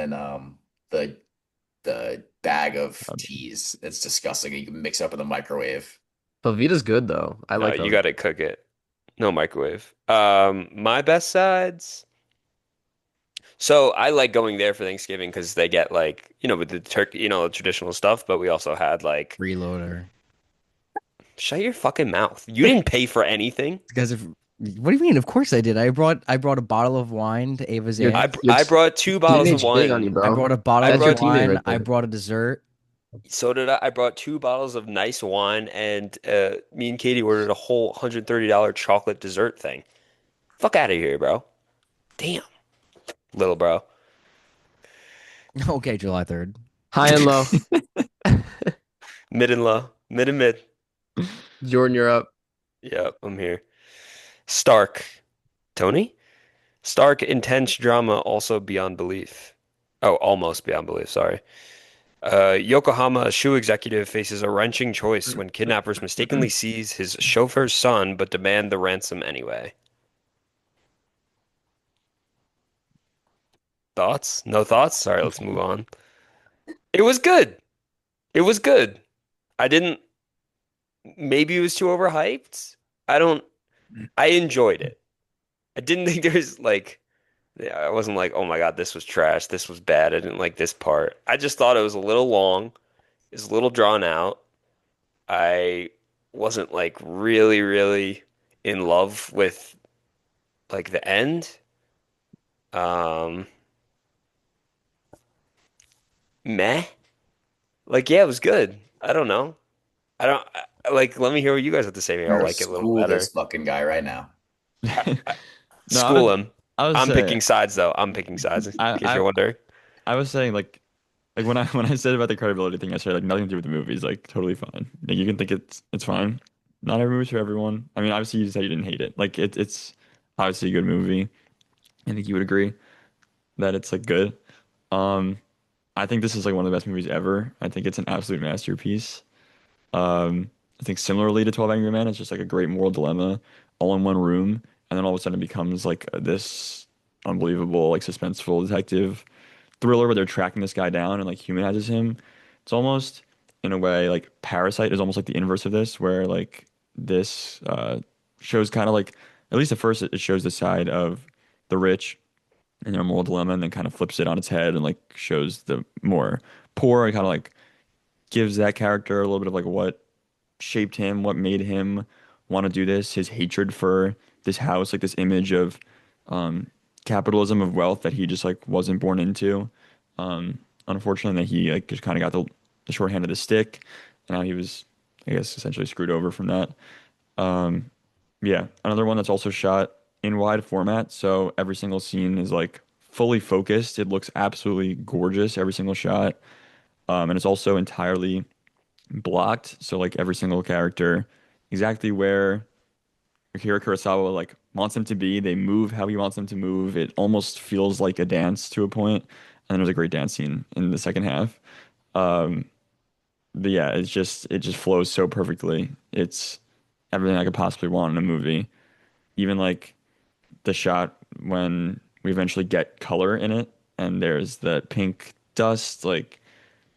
the bag of cheese. It's disgusting. You can mix it up in the microwave. Velveeta's good though. I No, like you Velveeta. got to cook it. No microwave. My best sides. So I like going there for Thanksgiving because they get like, with the turkey, the traditional stuff, but we also had like, Freeloader. shut your fucking mouth. You didn't pay for anything. Guys, what do you mean? Of course I did. I brought a bottle of wine to Ava's Your I aunt. br- your I brought two bottles of teenage thing on you, wine. I bro. brought a bottle I That's of your brought teammate wine. right I there. brought a dessert. So did I. I brought two bottles of nice wine, and me and Katie ordered a whole $130 chocolate dessert thing. Fuck out of here, bro. Damn, little bro. Okay, July 3rd. High and low. Mid and low, mid and mid. Jordan, you're up. Yep, I'm here. Stark, Tony? Stark, intense drama, also beyond belief. Oh, almost beyond belief, sorry. Yokohama, a shoe executive, faces a wrenching choice when kidnappers mistakenly seize his chauffeur's son but demand the ransom anyway. Thoughts? No thoughts? Sorry, let's move on. It was good. It was good. I didn't, maybe it was too overhyped. I don't, I enjoyed it. I didn't think there's like, yeah, I wasn't like, oh my God, this was trash. This was bad. I didn't like this part. I just thought it was a little long. It was a little drawn out. I wasn't like really, really in love with like the end. Um, Meh. Like, yeah, it was good. I don't know. I don't like. Let me hear what you guys have to say. Maybe I'm I'll gonna like it a little school better. this fucking guy right now. I, No, school him. I would I'm say picking sides though. I'm picking sides in I, case I you're wondering. I was saying like when I said about the credibility thing, I said like nothing to do with the movie is like totally fine. Like you can think it's fine. Not every movie's for everyone. I mean, obviously you said you didn't hate it. Like it's obviously a good movie. I think you would agree that it's like good. Um, I think this is like one of the best movies ever. I think it's an absolute masterpiece. I think similarly to 12 Angry Men, it's just like a great moral dilemma all in one room, and then all of a sudden it becomes like this unbelievable, like suspenseful detective thriller where they're tracking this guy down and like humanizes him. It's almost in a way like Parasite is almost like the inverse of this, where like this shows kind of like at least at first it shows the side of the rich and their moral dilemma, and then kind of flips it on its head and like shows the more poor and kind of like gives that character a little bit of like what shaped him, what made him want to do this, his hatred for this house, like this image of um, capitalism of wealth that he just like wasn't born into. Unfortunately, that he like just kind of got the short hand of the stick. And now he was, I guess, essentially screwed over from that. Um, yeah, another one that's also shot in wide format, so every single scene is like fully focused. It looks absolutely gorgeous, every single shot. And it's also entirely blocked, so like every single character, exactly where Akira Kurosawa like wants them to be. They move how he wants them to move. It almost feels like a dance to a point. And then there's a great dance scene in the second half. Um, but yeah, it just flows so perfectly. It's everything I could possibly want in a movie. Even like the shot when we eventually get color in it, and there's that pink dust, like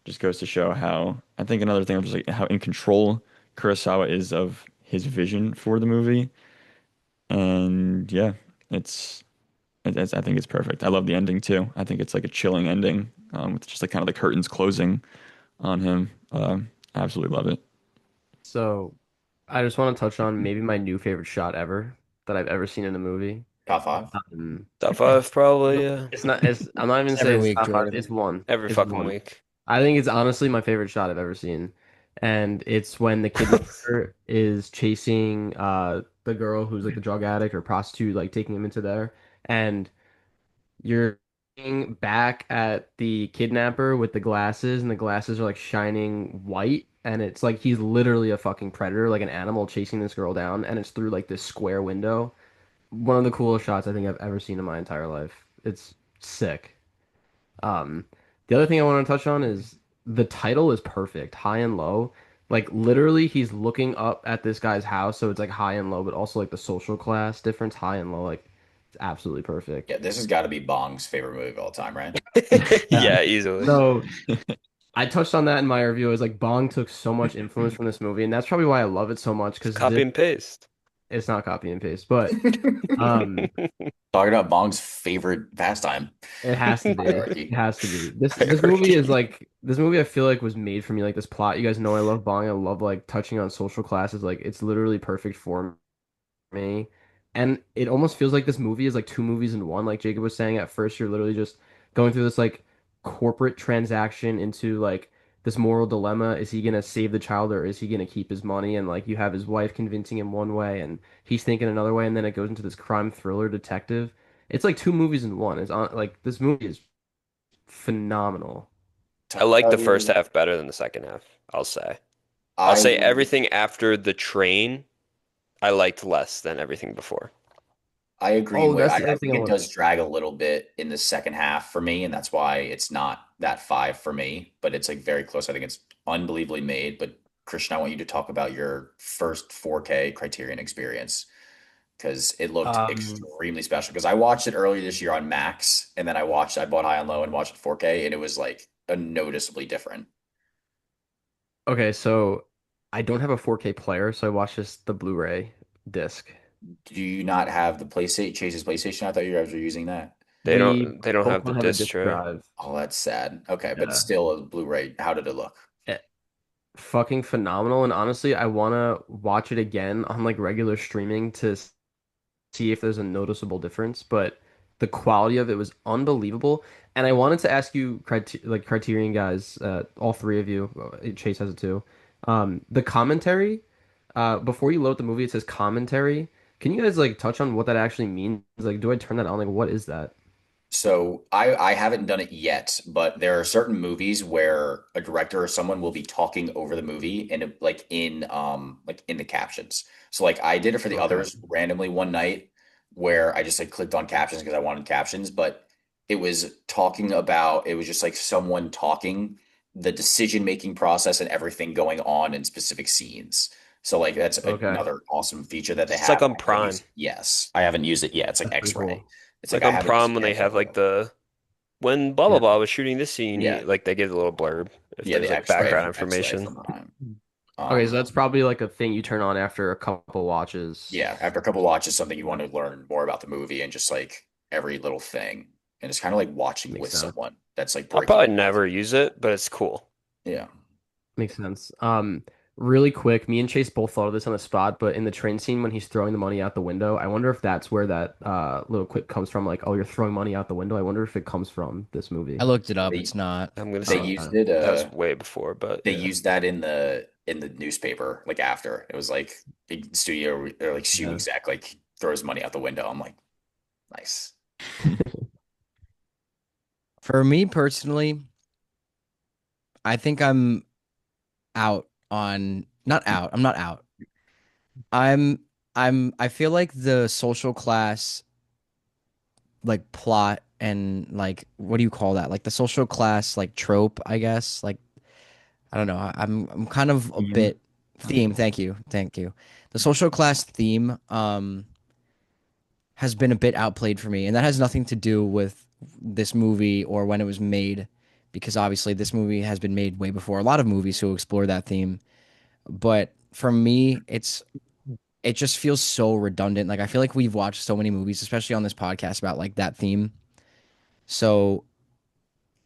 just goes to show how I think another thing was just like how in control Kurosawa is of his vision for the movie. And yeah, it's, I think it's perfect. I love the ending too. I think it's like a chilling ending, with just like kind of the curtains closing on him. I absolutely love it. So I just want to touch on maybe my new favorite shot ever that I've ever seen in a movie. Top five. Um, Top five, probably, no, yeah. it's not. It's. I'm not even It's every saying it's week, top five. Jordan. It's one. Every It's fucking one. week. I think it's honestly my favorite shot I've ever seen, and it's when the kidnapper is chasing the girl who's like the drug addict or prostitute, like taking him into there, and you're looking back at the kidnapper with the glasses, and the glasses are like shining white, and it's like he's literally a fucking predator, like an animal chasing this girl down, and it's through like this square window. One of the coolest shots I think I've ever seen in my entire life. It's sick. Um, the other thing I want to touch on is the title is perfect, high and low. Like literally, he's looking up at this guy's house, so it's like high and low, but also like the social class difference, high and low. Like it's absolutely perfect. Yeah, this has got to be Bong's favorite movie of all time, right? Yeah. Yeah, easily. So I touched on that in my review. Is like Bong took so much influence from this movie, and that's probably why I love it so much Just because copy this and paste. it's not copy and paste, but um, Talking about Bong's favorite pastime it has to be. It hierarchy. has to be. This movie is Hierarchy. like this movie I feel like was made for me. Like this plot. You guys know I love Bong. I love like touching on social classes. Like it's literally perfect for me. And it almost feels like this movie is like two movies in one. Like Jacob was saying, at first you're literally just going through this like corporate transaction into like this moral dilemma. Is he gonna save the child or is he gonna keep his money? And like you have his wife convincing him one way and he's thinking another way, and then it goes into this crime thriller detective. It's like two movies in one. It's on like this movie is phenomenal. I like the first I half better than the second half, I'll say. I'll I say everything after the train I liked less than everything before. I agree Oh, with that's I the other think thing I it want. does drag a little bit in the second half for me, and that's why it's not that five for me, but it's like very close. I think it's unbelievably made. But Christian, I want you to talk about your first 4K Criterion experience because it looked Um, extremely special. Because I watched it earlier this year on Max, and then I bought High and Low and watched it 4K, and it was like a noticeably different. okay, so I don't have a 4K player, so I watch just the Blu-ray disc. Do you not have the PlayStation, Chase's PlayStation? I thought you guys were using that. We They don't both have the don't have a disc disc tray. drive. Oh, that's sad. Okay, but Yeah. still a Blu-ray. How did it look? Eh, Fucking phenomenal. And honestly, I want to watch it again on like regular streaming to see if there's a noticeable difference. But the quality of it was unbelievable. And I wanted to ask you, like Criterion guys, all three of you, Chase has it too. The commentary, before you load the movie, it says commentary. Can you guys like touch on what that actually means? Like, do I turn that on? Like, what is that? So I haven't done it yet, but there are certain movies where a director or someone will be talking over the movie and like in the captions. So like I did it for the Okay. others randomly one night where I just like clicked on captions because I wanted captions, but it was just like someone talking the decision making process and everything going on in specific scenes. So like that's Okay. another awesome feature that they It's like have. on I haven't Prime. used it. Yes, I haven't used it yet. It's like That's pretty X-ray. cool. It's It's like like I on haven't used Prime it when they yet, but I have like will. the when blah blah Yeah. blah was shooting this scene, Yeah, like they give a little blurb if yeah, there's the like background X-ray information. from Prime. Okay, so Um, that's probably like a thing you turn on after a couple watches. yeah, after a couple watches, something you want to learn more about the movie and just like every little thing, and it's kind of like watching Makes with sense. someone that's like I'll breaking probably it. never use it, but it's cool. Yeah, Makes sense. Really quick, me and Chase both thought of this on the spot, but in the train scene when he's throwing the money out the window, I wonder if that's where that little quip comes from. Like, oh, you're throwing money out the window. I wonder if it comes from this I movie. looked it up. They It's not. I'm gonna they say Oh, used okay. it. that was way before, but They yeah. used that in the newspaper like after it was like a studio or like shoe Yeah. exec like throws money out the window. I'm like, nice. For me personally, I think I'm out on not out. I'm not out. I'm I feel like the social class like plot and like what do you call that? Like the social class like trope, I guess. Like I don't know. I'm kind of a Theme. bit theme. Thank you. Thank you. The social class theme has been a bit outplayed for me, and that has nothing to do with this movie or when it was made because obviously this movie has been made way before a lot of movies who explore that theme. But for me, it just feels so redundant. Like I feel like we've watched so many movies, especially on this podcast, about like that theme. So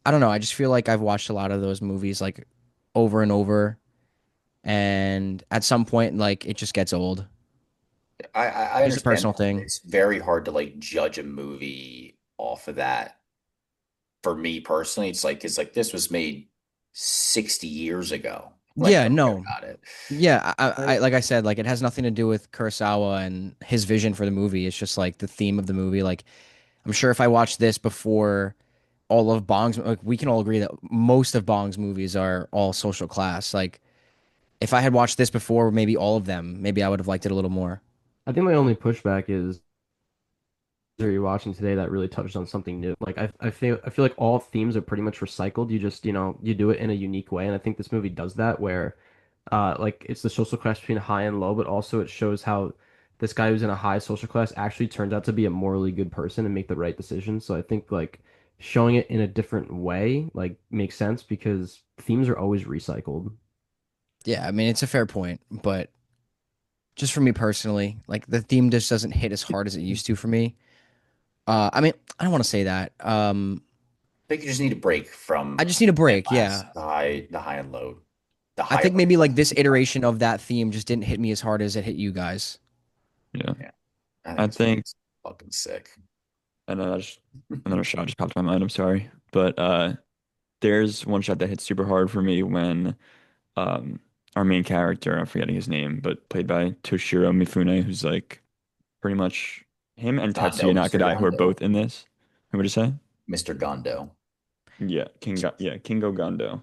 I don't know. I just feel like I've watched a lot of those movies like over and over, and at some point, like it just gets old. I Just a understand personal that. thing. It's very hard to like judge a movie off of that. For me personally, it's like this was made 60 years ago. Like Yeah, don't forget no, about it. yeah. I I, like I said, like it has nothing to do with Kurosawa and his vision for the movie. It's just like the theme of the movie. Like I'm sure if I watched this before all of Bong's, like we can all agree that most of Bong's movies are all social class. Like if I had watched this before, maybe all of them, maybe I would have liked it a little more. I think my only pushback is are you watching today that really touched on something new? Like I feel like all themes are pretty much recycled. You just, you do it in a unique way. And I think this movie does that where like it's the social class between high and low, but also it shows how this guy who's in a high social class actually turns out to be a morally good person and make the right decisions. So I think like showing it in a different way like makes sense because themes are always recycled. Yeah, I mean it's a fair point, but just for me personally, like the theme just doesn't hit as hard as it used to for me. I mean, I don't want to say that. I think you just need a break I from just need a break. landmass, Yeah, the high and low, the I high and think low. maybe like this iteration of that theme just didn't hit me as hard as it hit you guys. Yeah. Yeah, I think I it's think fucking sick. another shot just popped in my mind. I'm sorry. But there's one shot that hits super hard for me when um our main character, I'm forgetting his name, but played by Toshiro Mifune, who's like pretty much him and Gondo, Tetsuya Mr. Nakadai, who are Gondo, both in this. Who would you say? Mr. Gondo. Kingo Gando.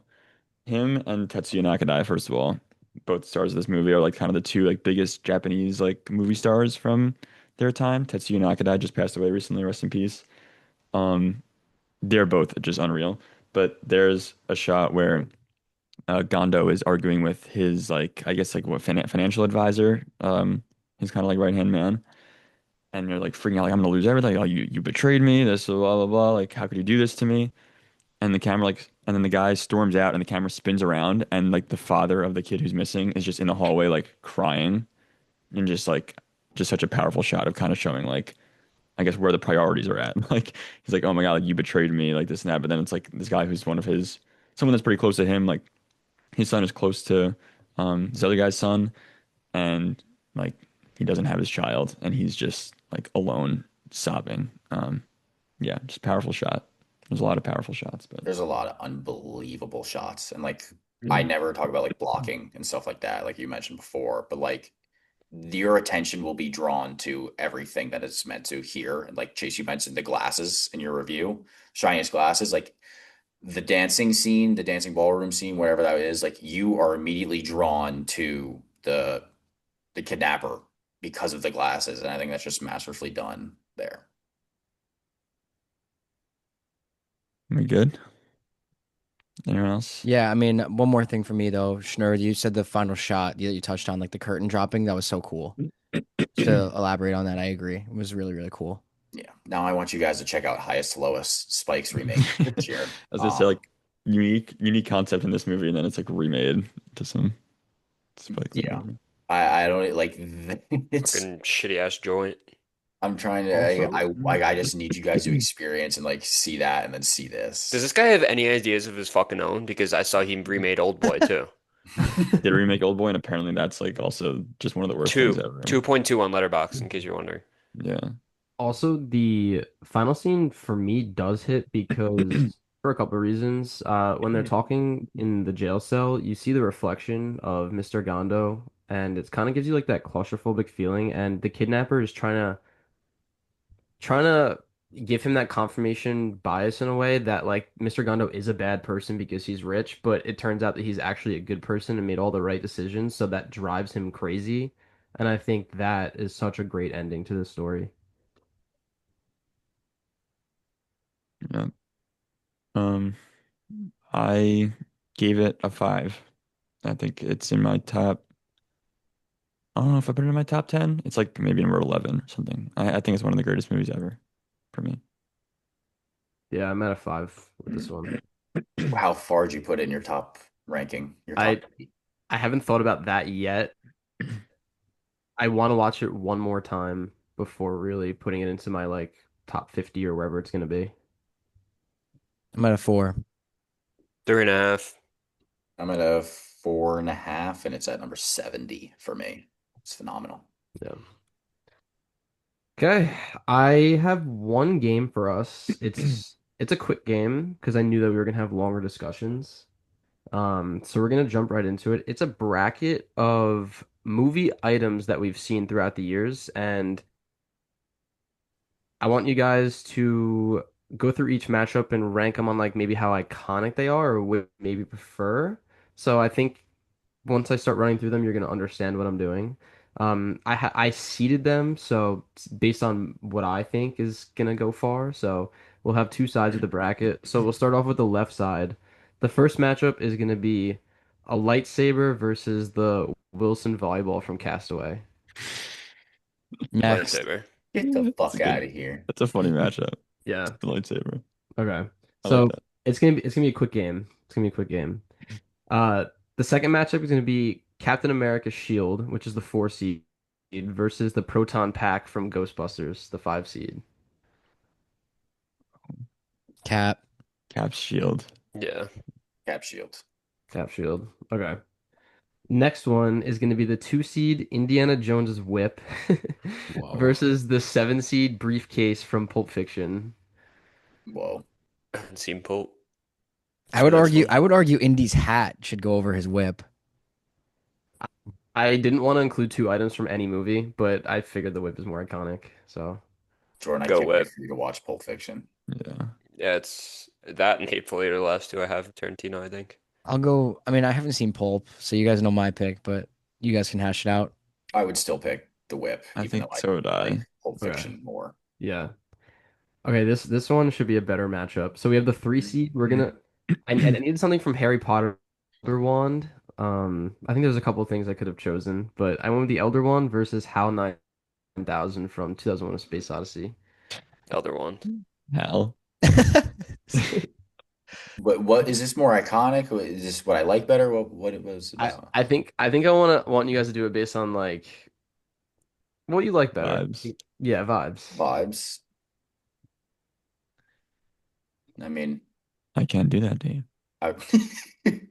Him and Tetsuya Nakadai, first of all, both stars of this movie are like kind of the two like biggest Japanese like movie stars from their time. Tetsuya Nakadai just passed away recently, rest in peace. Um, they're both just unreal. But there's a shot where Gondo is arguing with his like I guess like what financial advisor. His kind of like right hand man, and you're like freaking out like I'm gonna lose everything. Oh, you betrayed me. This blah blah blah. Like how could you do this to me? And the camera like and then the guy storms out and the camera spins around and like the father of the kid who's missing is just in the hallway like crying and just such a powerful shot of kind of showing like I guess where the priorities are at. Like he's like, oh my God, like you betrayed me, like this and that. But then it's like this guy who's one of his someone that's pretty close to him, like his son is close to this other guy's son, and like he doesn't have his child, and he's just like alone, sobbing. Yeah, just powerful shot. There's a lot of powerful shots, but There's a lot of unbelievable shots, and like I yeah, never talk about like blocking and stuff like that, like you mentioned before, but like your attention will be drawn to everything that it's meant to here. And like Chase, you mentioned the glasses in your review, shiniest glasses, like the dancing scene, the dancing ballroom scene, whatever that is, like you are immediately drawn to the kidnapper because of the glasses, and I think that's just masterfully done there. we good? Anyone else? Yeah, I mean, one more thing for me though, Schnur, you said the final shot that you touched on, like the curtain dropping, that was so cool. Just to elaborate on that, I agree. It was really, really cool. Yeah. Now I want you guys to check out Highest to Lowest Spike's remake this year. As I say, like unique concept in this movie, and then it's like remade to some Spike Lee Yeah. movie. I don't like it's Fucking shitty ass joint. I'm trying to Also, I just need you guys to experience and like see that and then see Does this. this guy have any ideas of his fucking own? Because I saw he remade Old Boy too. did a remake Old Boy, and apparently that's like also just one of the worst things Two, ever. 2.2 on Letterboxd, in case you're wondering. Yeah. Also, the final scene for me does hit because for a couple of reasons. When they're talking in the jail cell, you see the reflection of Mr. Gondo, and it kind of gives you like that claustrophobic feeling. And the kidnapper is trying to give him that confirmation bias in a way that like Mr. Gondo is a bad person because he's rich, but it turns out that he's actually a good person and made all the right decisions, so that drives him crazy. And I think that is such a great ending to the story. Yeah. Um, I gave it a 5. I think it's in my top. I don't know if I put it in my top 10. It's like maybe number 11 or something. I think it's one of the greatest movies ever for me. Yeah, I'm at a 5 with this one. How far did you put in your top ranking? Your I top eight? I haven't thought about that yet. I want to watch it one more time before really putting it into my like top 50 or wherever it's gonna be. I'm at a 4. 3.5. I'm at a 4.5, and it's at number 70 for me. It's phenomenal. Yeah. Okay, I have one game for us. It's a quick game because I knew that we were gonna have longer discussions. So we're gonna jump right into it. It's a bracket of movie items that we've seen throughout the years, and I want you guys to go through each matchup and rank them on like maybe how iconic they are or what maybe prefer. So I think once I start running through them, you're gonna understand what I'm doing. I seeded them, so it's based on what I think is gonna go far. So we'll have two sides of the bracket. So we'll start off with the left side. The first matchup is gonna be a lightsaber versus the Wilson volleyball from Castaway. Next. Lightsaber. Get the That's a fuck out good. of here. That's a funny matchup. Yeah. The lightsaber. Okay. I like So it's gonna be a quick game. It's gonna be a quick game. Uh, the second matchup is gonna be Captain America Shield, which is the 4 seed, versus the Proton Pack from Ghostbusters, the 5 seed. Cap. Cap's shield. Yeah. Cap shield. Cap Shield. Okay. Next one is gonna be the 2 seed Indiana Jones's Whip Whoa. versus the 7 seed Briefcase from Pulp Fiction. Whoa. I haven't seen Pulp I for would this argue one. I would argue Indy's hat should go over his whip. I didn't want to include two items from any movie, but I figured the whip is more iconic. So Jordan, I Go can't wait Whip. for you to watch Pulp Fiction. Yeah. Yeah, it's that and Hateful Eight are the last two I have of Tarantino, I think. I'll go. I mean, I haven't seen Pulp, so you guys know my pick, but you guys can hash it out. I would still pick The Whip, I even though think I so would like I. Pulp okay. Fiction more. Yeah. Okay, this one should be a better matchup. So we have the 3 seed. We're gonna I needed something from Harry Potter Elder Wand. I think there's a couple of things I could have chosen, but I went with the Elder Wand versus HAL 9000 from 2001: A Space Odyssey. Elder Wand. Hell. What is this more iconic? Is this what I like better? What it was I about? I think I think I want you guys to do it based on like what you like better. Vibes. Yeah, vibes. Vibes. I mean, I can't do that, Dave. I,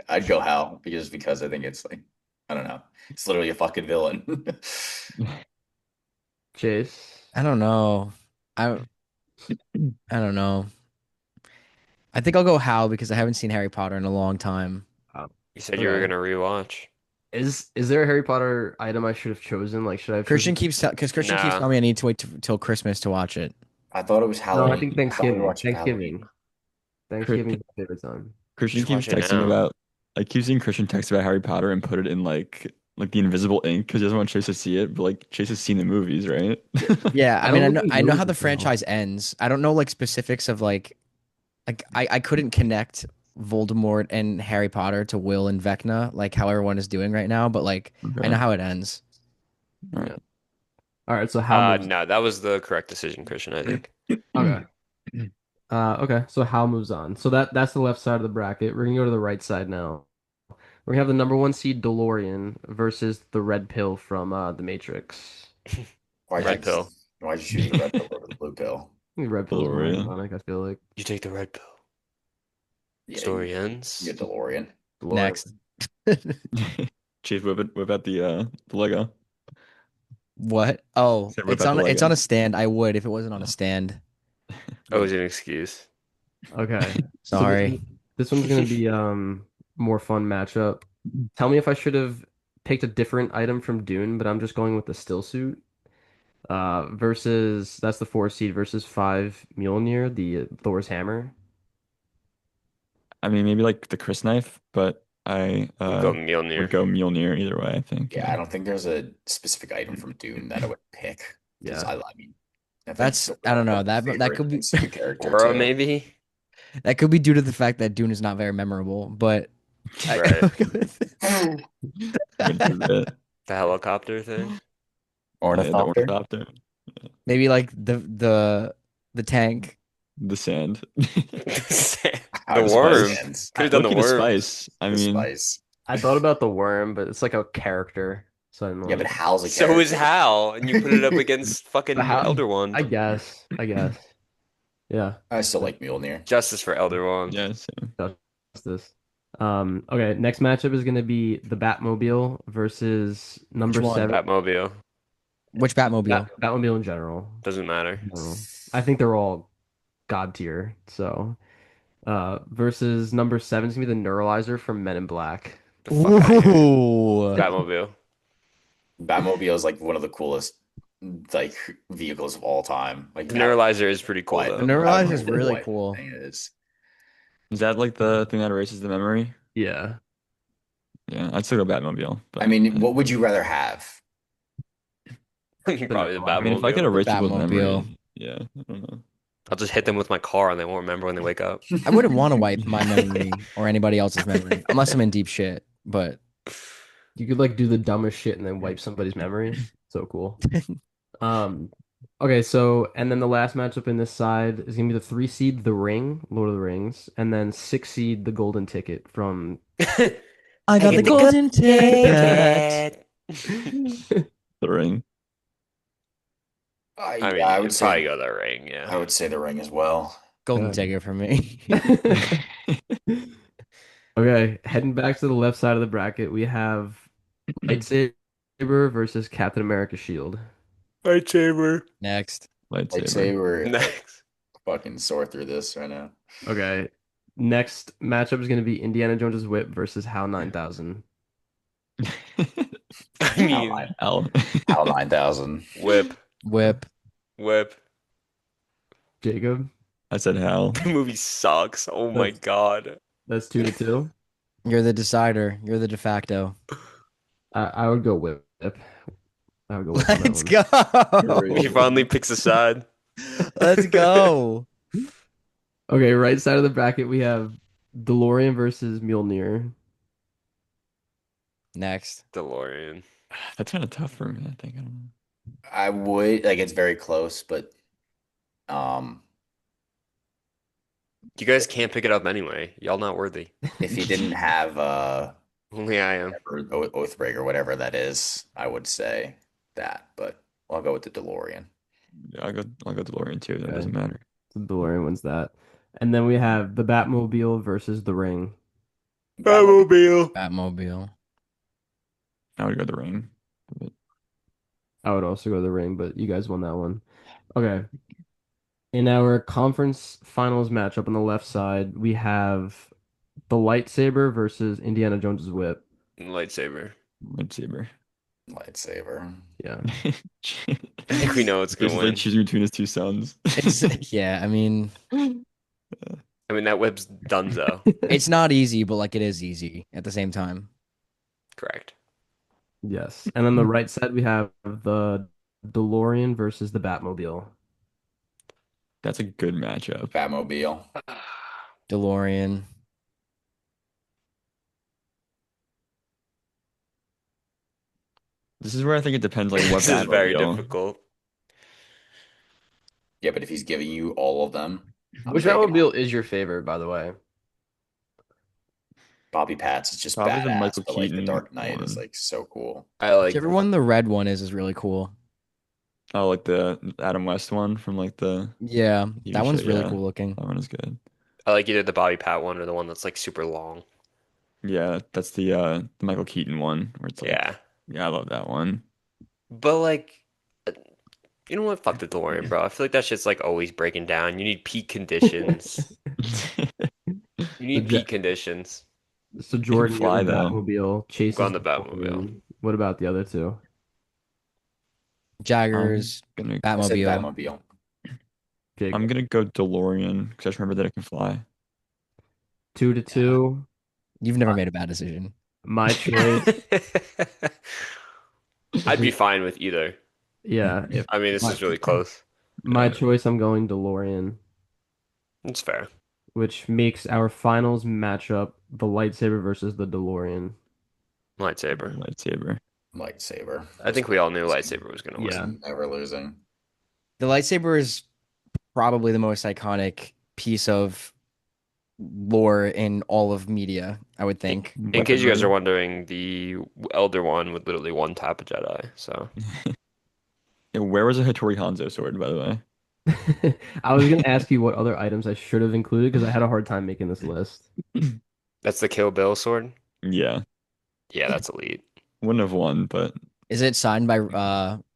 I'd go Hal because I think it's like I don't know. It's literally a fucking villain. Chase. I don't know. I I don't know. I think I'll go Hal because I haven't seen Harry Potter in a long time. Oh, You said you were okay. gonna rewatch. Is there a Harry Potter item I should have chosen? Like, should I have chosen? Christian keeps Nah. telling me I need to wait till Christmas to watch it. I thought it was No, I think Halloween. I thought we were Thanksgiving. watching for Halloween. Thanksgiving. Chris- Thanksgiving's my favorite time. Christian Just keeps watch it texting now. about. I keep seeing Christian text about Harry Potter and put it in like the invisible ink because he doesn't want Chase to see it. But like Chase has seen the movies, right? Yeah, I I mean, don't think he I know knows how the it though. franchise ends. I don't know like specifics of like I couldn't connect Voldemort and Harry Potter to Will and Vecna like how everyone is doing right now, but like I know Okay. how it ends. All Yeah. All right. So Hal moves. No, that was the correct decision, Christian, I think. Okay. Okay. So Hal moves on. So that's the left side of the bracket. We're gonna go to the right side now. We're gonna have the number 1 seed DeLorean versus the red pill from The Matrix. Why'd Red you pill. why'd you choose the red pill over the blue pill? I think red pill is more Gloria. iconic. I feel like You take the red pill. Yeah, Story you ends. get DeLorean. DeLorean. Next. Chief, whip out the Lego. What? Oh, Say whip out the it's on Lego. a stand. I would if it wasn't on a Oh. stand. Always an excuse. Okay. So Sorry. this one's gonna be more fun matchup. Tell me if I should have picked a different item from Dune, but I'm just going with the still suit. Versus that's the 4 seed versus 5 Mjolnir, the Thor's hammer. I mean, maybe like the Chris knife, but I We'll go would Mjolnir. go Mjolnir either way, I think. Yeah, I don't think there's a specific item from Dune that I would pick because Yeah. I mean, I think That's I Silver's don't know. my That favorite could be MCU character Aura, too. maybe? that could be due to the fact that Dune is not very memorable, but I Right. We're gonna do that. The helicopter thing. Yeah, the Ornithopter. ornithopter, maybe like the tank. the sand. I The was about worm. sands. Could have done the Look at the worm. spice. I The mean, spice. I thought about the worm, but it's like a character, so I didn't Yeah, want but to. Hal's a So is character. Hal, and you put it up against But fucking how? Elder Wand. I guess. I guess. Yeah. I still like Mjolnir. Justice for Elder Wand. yeah, same. Justice. Okay, next matchup is gonna be the Batmobile versus Which number one? seven. Batmobile. Which Batmobile? Batmobile in general. Doesn't matter. No. I think they're all god tier. So, versus number seven is gonna be the Neuralizer from Men in Black. The fuck out of here. Ooh. Batmobile. Batmobile is like one of the coolest like vehicles of all time. Like The Neuralizer is pretty cool what The though. Neuralizer is what really what cool. thing it is. Is that like the thing that erases the memory? Yeah. Yeah, I'd still go Batmobile, I but mean, what would you rather have? Probably the I mean, if I could Batmobile. erase people's Batmobile. memory, yeah, I don't know. I'll just hit them with my car and they won't remember when they wake up. I wouldn't want to wipe my memory or anybody else's memory unless I'm in deep shit. But You could like do the dumbest shit and then wipe somebody's memory. So cool. Um, okay, so and then the last matchup in this side is gonna be the 3 seed, The Ring, Lord of the Rings, and then 6 seed, The Golden Ticket from. I got the golden ticket. The Ring. I Yeah, mean, I you'd would probably say go the ring, yeah. I would say the ring as well. Golden Good. ticket for me. Okay, heading back to the left side of the bracket, we have lightsaber versus Captain America shield. Lightsaber. Next. Lightsaber. Lightsaber, Next. fucking sore through this right now. Okay, next matchup is gonna be Indiana Jones's whip versus HAL 9000. I mean, L. Hal 9000. whip. Whip. Whip. Jacob, I said Hal. The movie sucks. Oh my That's- God. that's 2-2. You're the decider. You're the de facto. I would go whip. I would go whip on that Let's one. go. He finally picks a side. Let's go. Okay, right side of the bracket we have DeLorean versus Mjolnir. Next. DeLorean. That's kind of tough for me, I think. I don't know. I would like it's very close, but um You guys can't pick it up anyway. Y'all not worthy. if he didn't have Only I am. Oathbreaker, whatever that is, I would say that, but I'll go with the DeLorean. Yeah, I'll go DeLorean too. That Okay. doesn't matter. So DeLorean wins that. And then we have the Batmobile versus the Ring. Batmobile. Batmobile. I would go the Ring. But I would also go the Ring, but you guys won that one. Okay. In our conference finals matchup on the left side, we have the lightsaber versus Indiana Jones's whip. Lightsaber. lightsaber. Lightsaber. Yeah. I think we know it's He's gonna like win. choosing between his two sons. Yeah, I mean, I mean, that whip's donezo. it's not easy, but like it is easy at the same time. Correct. Yes. And on the right side, we have the DeLorean versus the Batmobile. That's a good matchup. Batmobile. DeLorean. This is where I think it depends, like what This is very Batmobile. difficult. Yeah, but if he's giving you all of them, I'm Which taking Batmobile is your favorite, by the way? Bobby Pat's is just Probably the badass, Michael but like the Keaton Dark Knight is one. like so cool. I like Whichever one the red one is really cool. Oh, like the Adam West one from like the Yeah, TV that one's show, really yeah. cool looking. That one is good. I like either the Bobby Pat one or the one that's like super long. Yeah, that's the Michael Keaton one where it's like, Yeah. yeah, I love that one. But like, uh, you know what? Fuck the DeLorean, bro. I feel like that shit's like always breaking down. You need peak conditions. You So, need peak conditions. so It can Jordan, you have fly the though. Batmobile, I'm chases going the Batmobile. DeLorean. What about the other two? I'm Jaggers, gonna I said Batmobile. Batmobile. I'm Jacob, gonna go DeLorean because I just remember that it can fly. Yeah. 2-2. You've never My, made a bad decision. my choice. I'd be fine with either. Yeah, if I mean, this my is really close. my Yeah. choice, I'm going DeLorean, It's fair. which makes our finals matchup the lightsaber versus the DeLorean. Lightsaber. Lightsaber. Lightsaber. I There's think we all knew losing. lightsaber was gonna There's win. Yeah. never losing. The lightsaber is probably the most iconic piece of lore in all of media, I would think. In case you guys are Weaponry. wondering, the Elder One would literally one tap a Jedi. So Yeah, where was a Hattori Hanzo sword, by the way? I was gonna ask you what other items I should have included because I had a hard time making this list. that's the Kill Bill sword. Yeah, Yeah, that's elite. wouldn't have won, but Is it signed by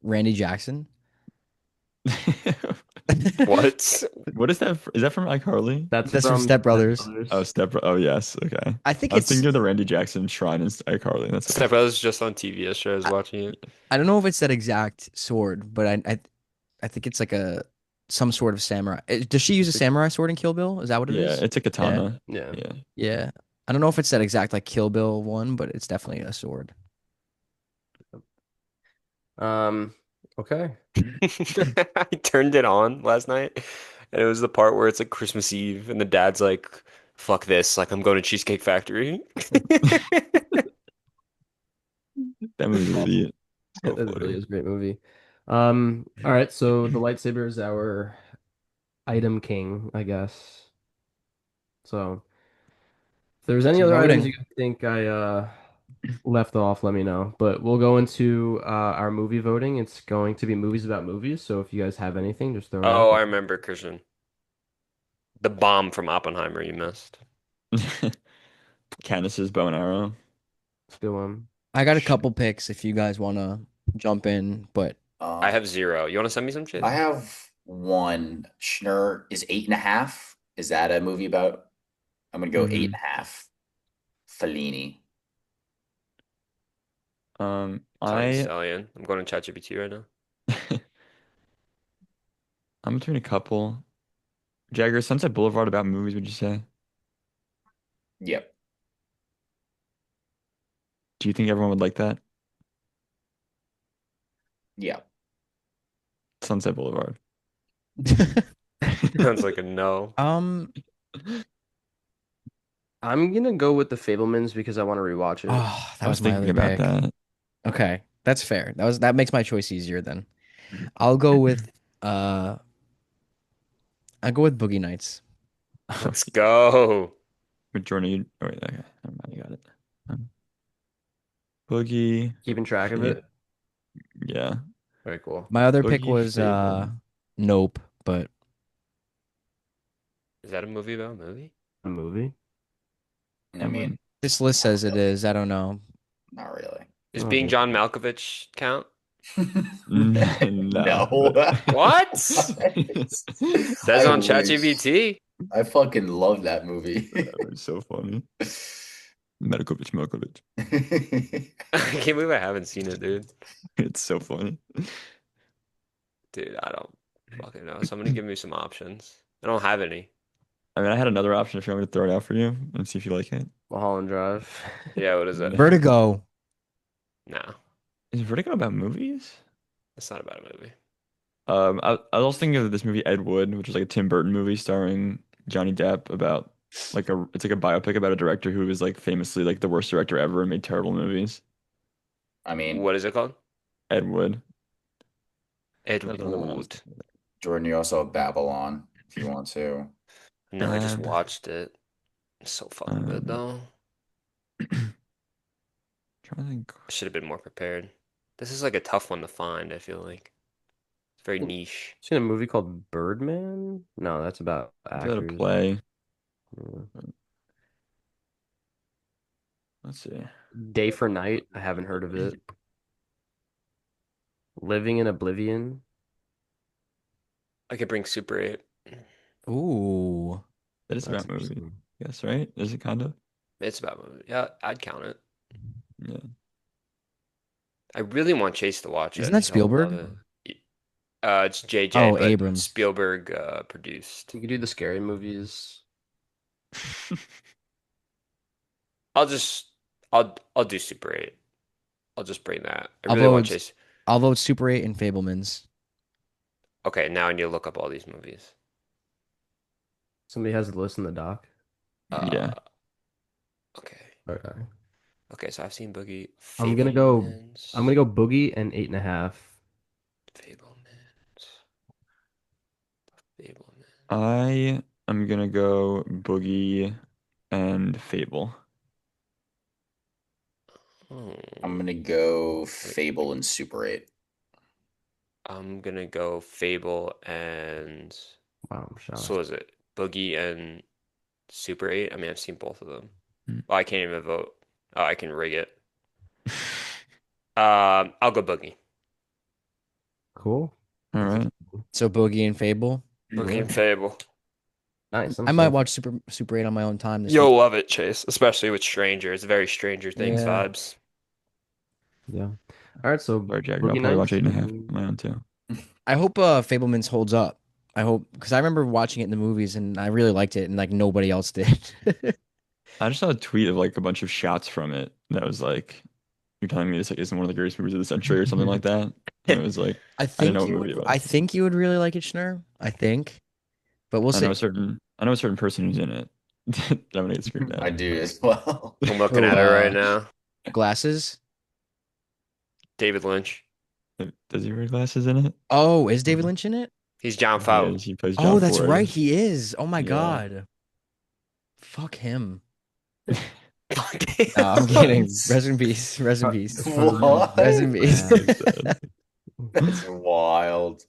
Randy Jackson? What? what is that? Is that from iCarly? That's That's from from Step Step Brothers. Oh, Brothers. Step. Oh, yes. Okay. I think I was it's thinking of the Randy Jackson shrine in iCarly. That's Step okay. Brothers just on TV yesterday. I was I, watching it. I don't know if it's that exact sword, but I think it's like a some sort of samurai. Does she use a It's a, samurai sword in Kill Bill? Is that what it yeah, is? it's a Yeah. katana. Yeah. Yeah. Yeah. I don't know if it's that exact like Kill Bill one, but it's definitely a sword. Um. Okay. I turned it on last night, and it was the part where it's like Christmas Eve, and the dad's like, "Fuck this! Like, I'm going to Cheesecake Factory." That movie's elite. So That really funny. is a great movie. All right. So the lightsaber is our item king, I guess. So if there's any Some other items voting. you think I left off, let me know. But we'll go into our movie voting. It's going to be movies about movies. So if you guys have anything, just throw it out Oh, there. I remember, Christian. The bomb from Oppenheimer you missed. Candace's bow and arrow. Let's do one. I got a couple picks if you guys want to jump in, but I Um, have zero. You want to send me some shit? I have one. Schnur is 8.5. Is that a movie about? I'm gonna go eight hmm and a half. Fellini. Italian I Stallion. I'm going to ChatGPT right now. I'm between a couple. Jagger, Sunset Boulevard about movies, would you say? Yep. Do you think everyone would like that? Yep. Sunset Boulevard. Sounds like a no. um I'm gonna go with The Fablemans because I want to rewatch it. oh, that I was was my thinking other about pick. that. Okay, that's fair. That makes my choice easier then. I'll go with uh I'll go with Boogie Nights. Let's go. With Jordan, oh wait, okay, never mind, you got it. Um, Boogie, Keeping track of Fate, it. yeah, Very cool. My other pick Boogie, was Fable. Nope, but Is that a movie about a movie? A movie. I mean, this list not says it really. is. I don't know. Not really. Is Oh, being John Malkovich count? No, No. What? What? Says I on wish. ChatGPT. I fucking love that movie. that was so funny. Melkovic, Melkovic. I can't believe I haven't seen it, dude. It's so funny. Dude, I don't fucking know. Somebody give me some options. I don't have any. I mean, I had another option if you want me to throw it out for you and see if you like it. Mulholland Drive. Yeah, what is it? Vertigo. No, Is Vertigo about movies? it's not about a movie. I was also thinking of this movie Ed Wood, which is like a Tim Burton movie starring Johnny Depp about it's like a biopic about a director who was like famously like the worst director ever and made terrible movies. I mean, What is it called? Ed Wood. Ed That's another one I was Wood. thinking Jordan, you also have Babylon if you want to. No, I just of. watched it. It's so fucking good Um, though. trying to think. I should have been more prepared. This is like a tough one to find, I feel like. It's very niche. Seen a movie called Birdman? No, that's about Is that a actors. play? Yeah. Let's see. Day for Night. I haven't heard of it. Living in Oblivion. I could bring Super 8. Ooh. That is That's about movie. interesting. Yes, right? Is it kind of? It's about movie. Yeah, I'd count it. Yeah. I really want Chase to watch it. Isn't I that think he'll love Spielberg? it. It's JJ, Oh, but Abrams. Spielberg produced. You could do the scary movies. I'll just I'll do Super 8. I'll just bring that. I I'll really want vote Chase. I'll vote Super 8 and Fablemans. Okay, now I need to look up all these movies. Somebody has a list in the doc. Uh, Yeah. okay. Okay. Okay, so I've seen Boogie, I'm gonna go. Fablemans, I'm gonna go Boogie and 8.5. Fablemans, Fablemans. I am gonna go Boogie and Fable. I'm Hmm. gonna go Fable and Super 8. I'm gonna go Fable and Wow, I'm so shocked. is it Boogie and Super 8? I mean, I've seen both of them. Hmm. Well, I can't even vote. Oh, I can rig it. I'll go Boogie. Cool. All That's right. exciting. So Boogie and Fable. Boogie Yeah. and Fable. Nice. I'm I might stoked. watch Super 8 on my own time this week. You'll love it, Chase, especially with Strangers. Very Stranger Things Yeah. vibes. Yeah. All right. So Sorry, Jack. I'll Boogie probably watch Nights 8.5 and on my own too. I hope Fablemans holds up. I hope because I remember watching it in the movies and I really liked it and like nobody else did. I just saw a tweet of like a bunch of shots from it that was like, "You're telling me this like isn't one of the greatest movies of the century or something like that." And it was like, I didn't know what movie it I was. think you would really like it, Schnur. I think, but we'll see. I know a certain person who's in it. I'm gonna get screamed I at. do as well. I'm looking Oh, at it right now. Glasses. David Lynch. Does he wear glasses in it? Oh, is David Lynch in it? He's John He Favreau. is. He plays Oh, John that's right. Ford. He is. Oh my Yeah. God. Fuck him. No, Damn. I'm kidding. Rest in peace. Rest in peace. What? Rest in peace. That's sad. That's wild.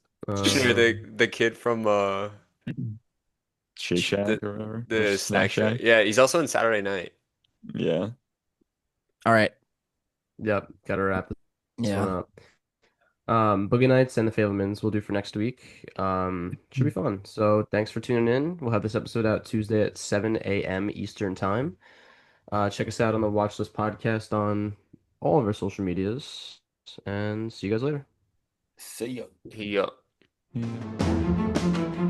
Sure, um, the kid from Shake Shack the or whatever. Or the Snack Snack Shack. Shack. Yeah, he's also in Saturday Night. Yeah. All right. yep. Gotta wrap this one Yeah. up. Boogie Nights and the Fablemans we'll do for next week. Should be fun. So thanks for tuning in. We'll have this episode out Tuesday at 7 a.m. Eastern Time. Check us out on the Watchlist podcast on all of our social medias, and see you guys later. See ya. He Yeah.